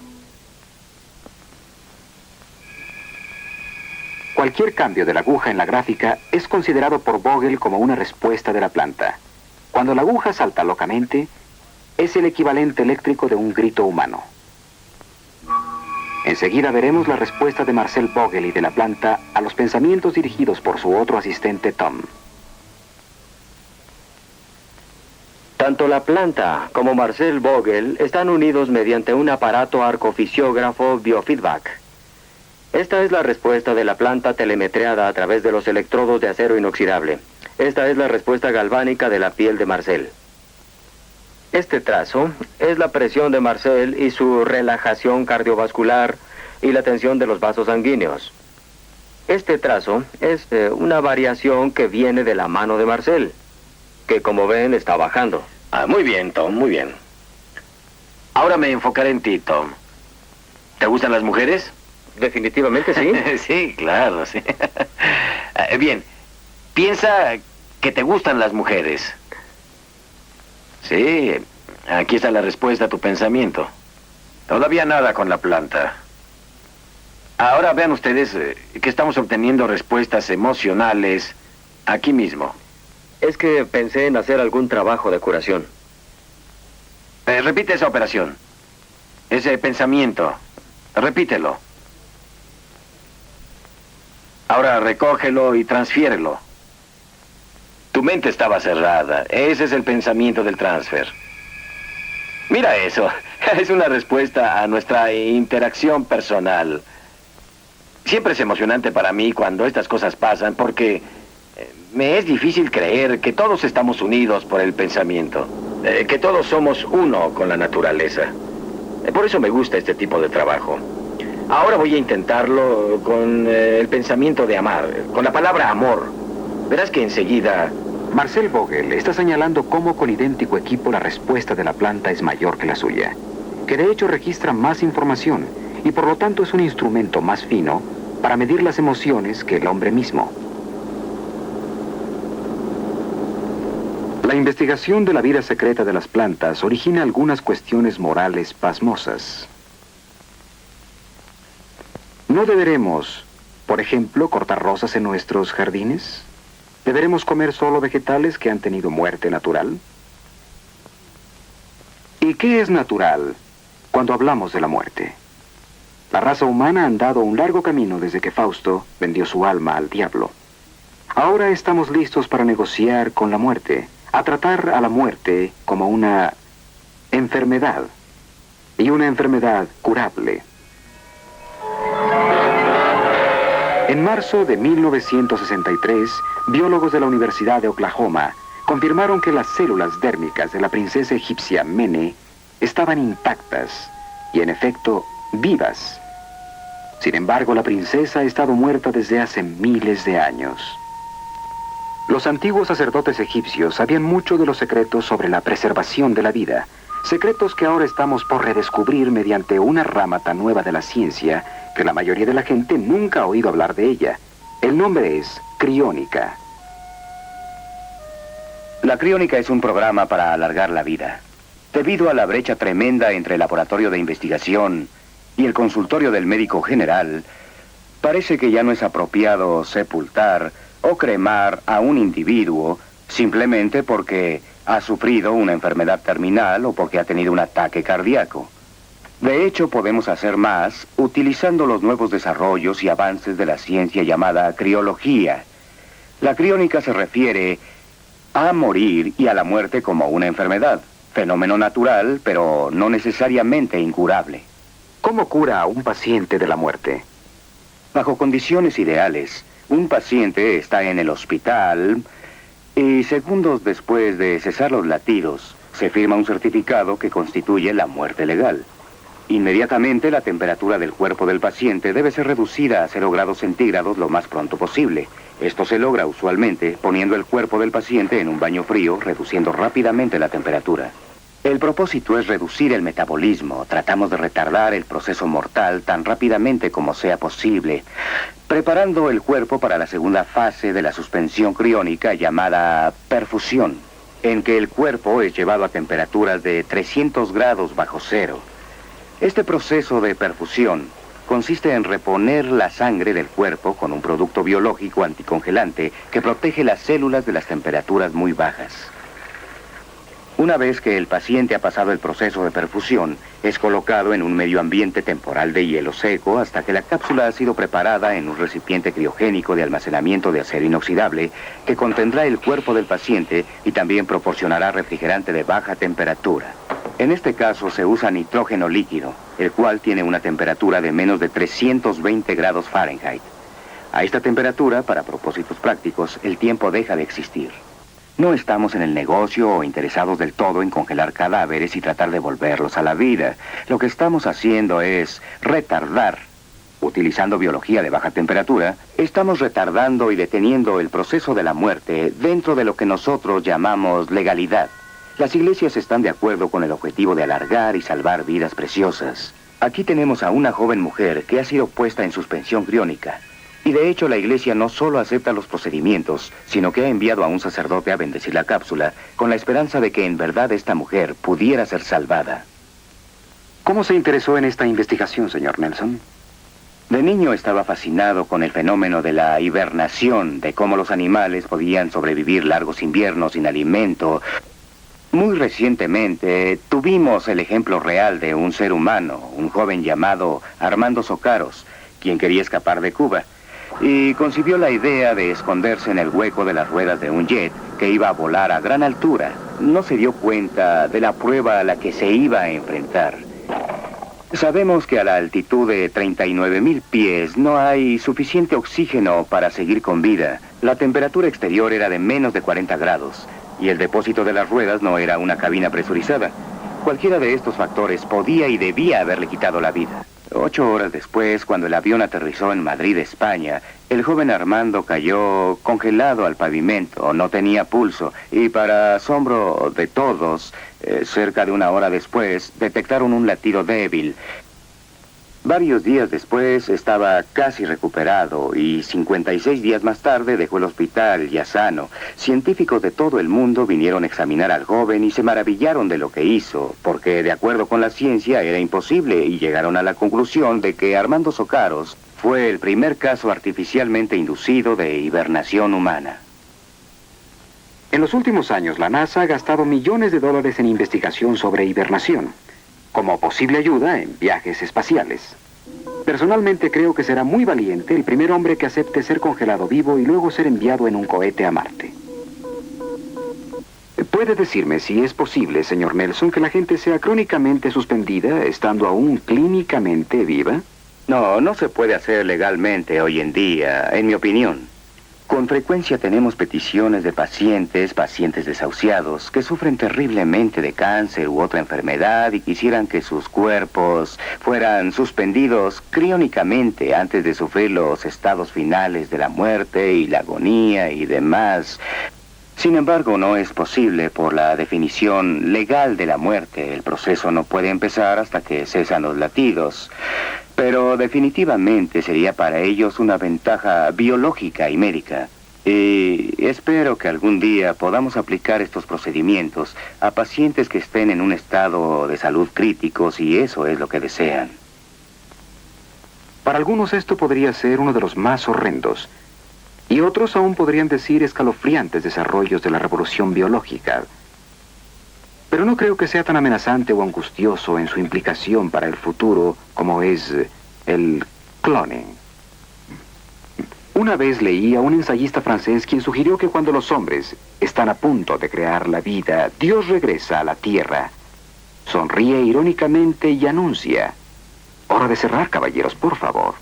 Cualquier cambio de la aguja en la gráfica es considerado por Vogel como una respuesta de la planta. Cuando la aguja salta locamente, es el equivalente eléctrico de un grito humano. Enseguida veremos la respuesta de Marcel Vogel y de la planta a los pensamientos dirigidos por su otro asistente Tom. Tanto la planta como Marcel Vogel están unidos mediante un aparato arcofisiógrafo biofeedback. Esta es la respuesta de la planta telemetreada a través de los electrodos de acero inoxidable. Esta es la respuesta galvánica de la piel de Marcel. Este trazo es la presión de Marcel y su relajación cardiovascular y la tensión de los vasos sanguíneos. Este trazo es una variación que viene de la mano de Marcel, que como ven está bajando. Muy bien, Tom, muy bien. Ahora me enfocaré en ti, Tom. ¿Te gustan las mujeres? Definitivamente sí. Sí, claro, sí. Bien, piensa que te gustan las mujeres. Sí, aquí está la respuesta a tu pensamiento. Todavía nada con la planta. Ahora vean ustedes que estamos obteniendo respuestas emocionales aquí mismo. Es que pensé en hacer algún trabajo de curación. Repite esa operación. Ese pensamiento. Repítelo. Ahora recógelo y transfiérelo. Tu mente estaba cerrada. Ese es el pensamiento del transfer. Mira eso. Es una respuesta a nuestra interacción personal. Siempre es emocionante para mí cuando estas cosas pasan porque me es difícil creer que todos estamos unidos por el pensamiento. Que todos somos uno con la naturaleza. Por eso me gusta este tipo de trabajo. Ahora voy a intentarlo con el pensamiento de amar, con la palabra amor. Verás que enseguida... Marcel Vogel está señalando cómo con idéntico equipo la respuesta de la planta es mayor que la suya, que de hecho registra más información y por lo tanto es un instrumento más fino para medir las emociones que el hombre mismo. La investigación de la vida secreta de las plantas origina algunas cuestiones morales pasmosas. ¿No deberemos, por ejemplo, cortar rosas en nuestros jardines? ¿Deberemos comer solo vegetales que han tenido muerte natural? ¿Y qué es natural cuando hablamos de la muerte? La raza humana ha andado un largo camino desde que Fausto vendió su alma al diablo. Ahora estamos listos para negociar con la muerte, a tratar a la muerte como una enfermedad, y una enfermedad curable. En marzo de 1963, biólogos de la Universidad de Oklahoma confirmaron que las células dérmicas de la princesa egipcia Mene estaban intactas y, en efecto, vivas. Sin embargo, la princesa ha estado muerta desde hace miles de años. Los antiguos sacerdotes egipcios sabían mucho de los secretos sobre la preservación de la vida, secretos que ahora estamos por redescubrir mediante una rama tan nueva de la ciencia que la mayoría de la gente nunca ha oído hablar de ella. El nombre es criónica. La criónica es un programa para alargar la vida. Debido a la brecha tremenda entre el laboratorio de investigación y el consultorio del médico general, parece que ya no es apropiado sepultar o cremar a un individuo simplemente porque ha sufrido una enfermedad terminal o porque ha tenido un ataque cardíaco. De hecho, podemos hacer más utilizando los nuevos desarrollos y avances de la ciencia llamada criología. La criónica se refiere a morir y a la muerte como una enfermedad, fenómeno natural, pero no necesariamente incurable. ¿Cómo cura a un paciente de la muerte? Bajo condiciones ideales, un paciente está en el hospital y segundos después de cesar los latidos, se firma un certificado que constituye la muerte legal. Inmediatamente la temperatura del cuerpo del paciente debe ser reducida a 0 grados centígrados lo más pronto posible. Esto se logra usualmente poniendo el cuerpo del paciente en un baño frío, reduciendo rápidamente la temperatura. El propósito es reducir el metabolismo. Tratamos de retardar el proceso mortal tan rápidamente como sea posible, preparando el cuerpo para la segunda fase de la suspensión criónica llamada perfusión, en que el cuerpo es llevado a temperaturas de 300 grados bajo cero. Este proceso de perfusión consiste en reponer la sangre del cuerpo con un producto biológico anticongelante que protege las células de las temperaturas muy bajas. Una vez que el paciente ha pasado el proceso de perfusión, es colocado en un medio ambiente temporal de hielo seco hasta que la cápsula ha sido preparada en un recipiente criogénico de almacenamiento de acero inoxidable que contendrá el cuerpo del paciente y también proporcionará refrigerante de baja temperatura. En este caso se usa nitrógeno líquido. el cual tiene una temperatura de menos de 320 grados Fahrenheit. A esta temperatura, para propósitos prácticos, el tiempo deja de existir. No estamos en el negocio o interesados del todo en congelar cadáveres y tratar de volverlos a la vida. Lo que estamos haciendo es retardar. Utilizando biología de baja temperatura, estamos retardando y deteniendo el proceso de la muerte dentro de lo que nosotros llamamos legalidad. Las iglesias están de acuerdo con el objetivo de alargar y salvar vidas preciosas. Aquí tenemos a una joven mujer que ha sido puesta en suspensión criónica. Y de hecho la iglesia no solo acepta los procedimientos, sino que ha enviado a un sacerdote a bendecir la cápsula, con la esperanza de que en verdad esta mujer pudiera ser salvada. ¿Cómo se interesó en esta investigación, señor Nelson? De niño estaba fascinado con el fenómeno de la hibernación, de cómo los animales podían sobrevivir largos inviernos sin alimento. Muy recientemente tuvimos el ejemplo real de un ser humano, un joven llamado Armando Socaros, quien quería escapar de Cuba, y concibió la idea de esconderse en el hueco de las ruedas de un jet que iba a volar a gran altura. No se dio cuenta de la prueba a la que se iba a enfrentar. Sabemos que a la altitud de 39.000 pies no hay suficiente oxígeno para seguir con vida. La temperatura exterior era de menos de 40 grados. Y el depósito de las ruedas no era una cabina presurizada. Cualquiera de estos factores podía y debía haberle quitado la vida. 8 horas después, cuando el avión aterrizó en Madrid, España, el joven Armando cayó congelado al pavimento, no tenía pulso, y para asombro de todos, cerca de 1 hora después, detectaron un latido débil. Varios días después estaba casi recuperado y 56 días más tarde dejó el hospital ya sano. Científicos de todo el mundo vinieron a examinar al joven y se maravillaron de lo que hizo, porque de acuerdo con la ciencia era imposible y llegaron a la conclusión de que Armando Socaros fue el primer caso artificialmente inducido de hibernación humana. En los últimos años, la NASA ha gastado millones de dólares en investigación sobre hibernación, como posible ayuda en viajes espaciales. Personalmente creo que será muy valiente el primer hombre que acepte ser congelado vivo y luego ser enviado en un cohete a Marte. ¿Puede decirme si es posible, señor Nelson, que la gente sea crónicamente suspendida estando aún clínicamente viva? No, no se puede hacer legalmente hoy en día, en mi opinión. Con frecuencia tenemos peticiones de pacientes desahuciados, que sufren terriblemente de cáncer u otra enfermedad y quisieran que sus cuerpos fueran suspendidos criónicamente antes de sufrir los estados finales de la muerte y la agonía y demás. Sin embargo, no es posible por la definición legal de la muerte. El proceso no puede empezar hasta que cesan los latidos. Pero definitivamente sería para ellos una ventaja biológica y médica. Y espero que algún día podamos aplicar estos procedimientos a pacientes que estén en un estado de salud crítico, si eso es lo que desean. Para algunos esto podría ser uno de los más horrendos. Y otros aún podrían decir escalofriantes desarrollos de la revolución biológica. Pero no creo que sea tan amenazante o angustioso en su implicación para el futuro como es el cloning. Una vez leí a un ensayista francés quien sugirió que cuando los hombres están a punto de crear la vida, Dios regresa a la tierra, sonríe irónicamente y anuncia: hora de cerrar, caballeros, por favor.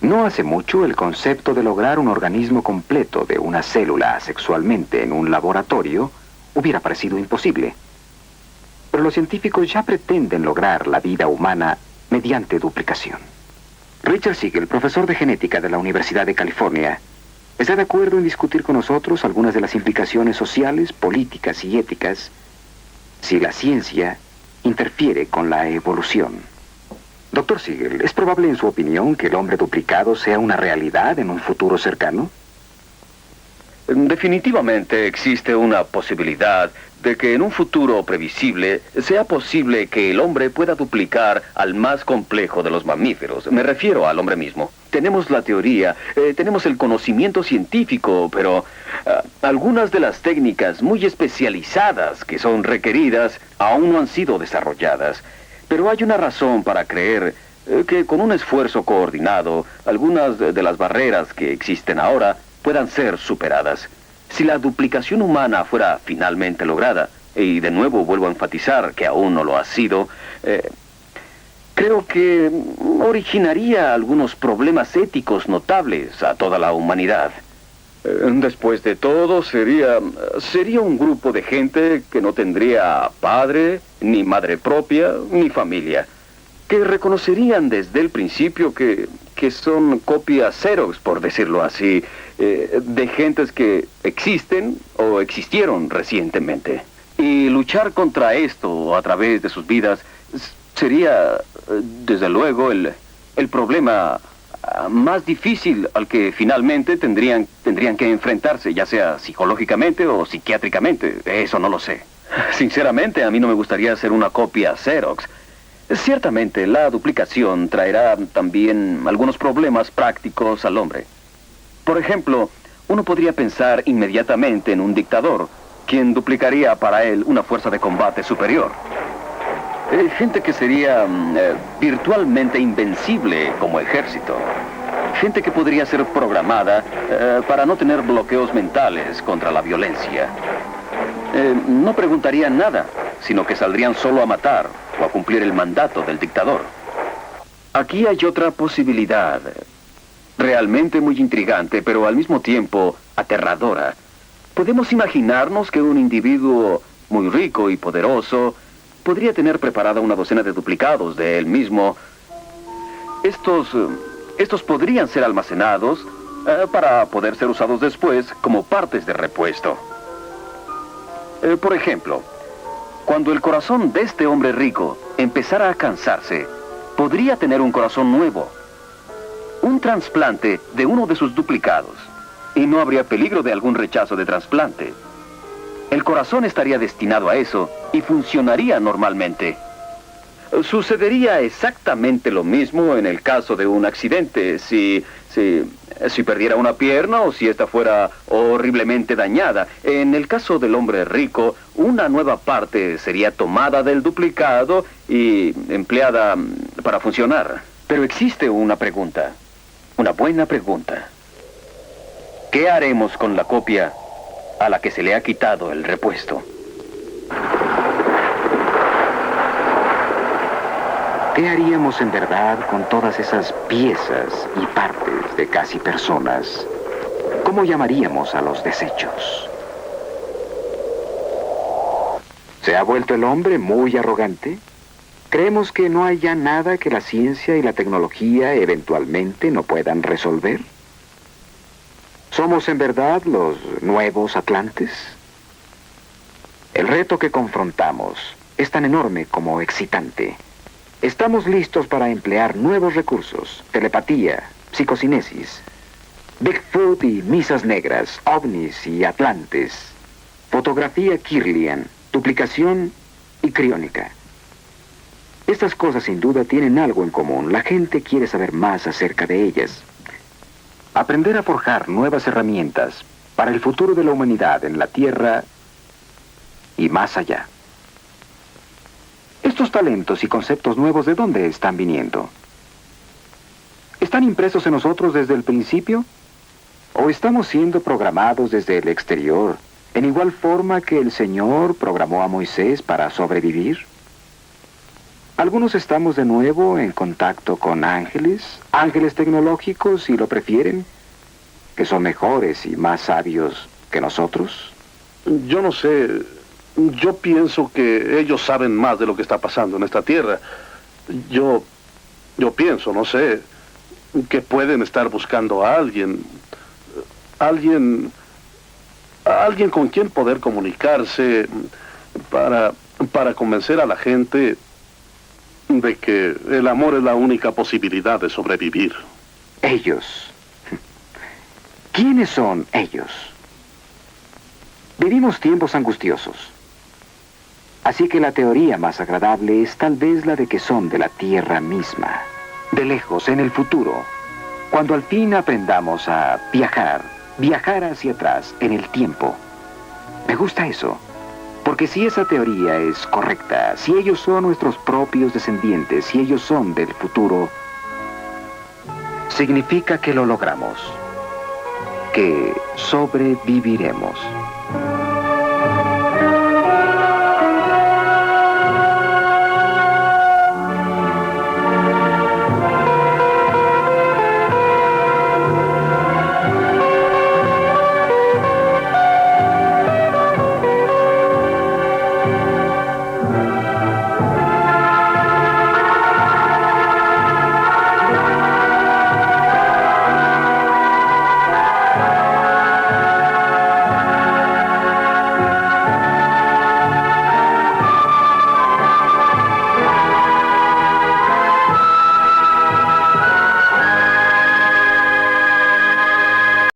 No hace mucho, el concepto de lograr un organismo completo de una célula sexualmente en un laboratorio hubiera parecido imposible. Pero los científicos ya pretenden lograr la vida humana mediante duplicación. Richard Siegel, profesor de genética de la Universidad de California, está de acuerdo en discutir con nosotros algunas de las implicaciones sociales, políticas y éticas si la ciencia interfiere con la evolución. Doctor Siegel, ¿es probable en su opinión que el hombre duplicado sea una realidad en un futuro cercano? Definitivamente existe una posibilidad de que en un futuro previsible sea posible que el hombre pueda duplicar al más complejo de los mamíferos. Me refiero al hombre mismo. Tenemos la teoría, tenemos el conocimiento científico, pero algunas de las técnicas muy especializadas que son requeridas aún no han sido desarrolladas. Pero hay una razón para creer que con un esfuerzo coordinado, algunas de las barreras que existen ahora puedan ser superadas. Si la duplicación humana fuera finalmente lograda, y de nuevo vuelvo a enfatizar que aún no lo ha sido, creo que originaría algunos problemas éticos notables a toda la humanidad. Después de todo, sería un grupo de gente que no tendría padre, ni madre propia, ni familia, que reconocerían desde el principio que son copias Xerox, por decirlo así, de gentes que existen o existieron recientemente. Y luchar contra esto a través de sus vidas sería, desde luego, el problema más difícil al que finalmente tendrían que enfrentarse, ya sea psicológicamente o psiquiátricamente. Eso no lo sé. Sinceramente, a mí no me gustaría hacer una copia Xerox. Ciertamente, la duplicación traerá también algunos problemas prácticos al hombre. Por ejemplo, uno podría pensar inmediatamente en un dictador, quien duplicaría para él una fuerza de combate superior. Gente que sería virtualmente invencible como ejército. Gente que podría ser programada para no tener bloqueos mentales contra la violencia. No preguntarían nada, sino que saldrían solo a matar o a cumplir el mandato del dictador. Aquí hay otra posibilidad, realmente muy intrigante, pero al mismo tiempo aterradora. Podemos imaginarnos que un individuo muy rico y poderoso podría tener preparada una docena de duplicados de él mismo. Estos podrían ser almacenados para poder ser usados después como partes de repuesto. Por ejemplo, cuando el corazón de este hombre rico empezara a cansarse, podría tener un corazón nuevo, un trasplante de uno de sus duplicados, y no habría peligro de algún rechazo de trasplante. El corazón estaría destinado a eso y funcionaría normalmente. Sucedería exactamente lo mismo en el caso de un accidente, si perdiera una pierna o si ésta fuera horriblemente dañada. En el caso del hombre rico, una nueva parte sería tomada del duplicado y empleada para funcionar. Pero existe una pregunta, una buena pregunta. ¿Qué haremos con la copia a la que se le ha quitado el repuesto? ¿Qué haríamos en verdad con todas esas piezas y partes de casi personas? ¿Cómo llamaríamos a los desechos? ¿Se ha vuelto el hombre muy arrogante? ¿Creemos que no hay ya nada que la ciencia y la tecnología eventualmente no puedan resolver? ¿Somos en verdad los nuevos Atlantes? El reto que confrontamos es tan enorme como excitante. Estamos listos para emplear nuevos recursos: telepatía, psicocinesis, Bigfoot y misas negras, ovnis y atlantes, fotografía Kirlian, duplicación y criónica. Estas cosas sin duda tienen algo en común. La gente quiere saber más acerca de ellas. Aprender a forjar nuevas herramientas para el futuro de la humanidad en la Tierra y más allá. Estos talentos y conceptos nuevos, ¿de dónde están viniendo? ¿Están impresos en nosotros desde el principio? ¿O estamos siendo programados desde el exterior, en igual forma que el Señor programó a Moisés para sobrevivir? Algunos estamos de nuevo en contacto con ángeles tecnológicos, si lo prefieren, que son mejores y más sabios que nosotros. Yo no sé. Yo pienso que ellos saben más de lo que está pasando en esta tierra. Yo pienso, no sé, que pueden estar buscando a alguien con quien poder comunicarse para convencer a la gente de que el amor es la única posibilidad de sobrevivir. Ellos. ¿Quiénes son ellos? Vivimos tiempos angustiosos. Así que la teoría más agradable es tal vez la de que son de la Tierra misma, de lejos, en el futuro, cuando al fin aprendamos a viajar hacia atrás en el tiempo. Me gusta eso, porque si esa teoría es correcta, si ellos son nuestros propios descendientes, si ellos son del futuro, significa que lo logramos, que sobreviviremos.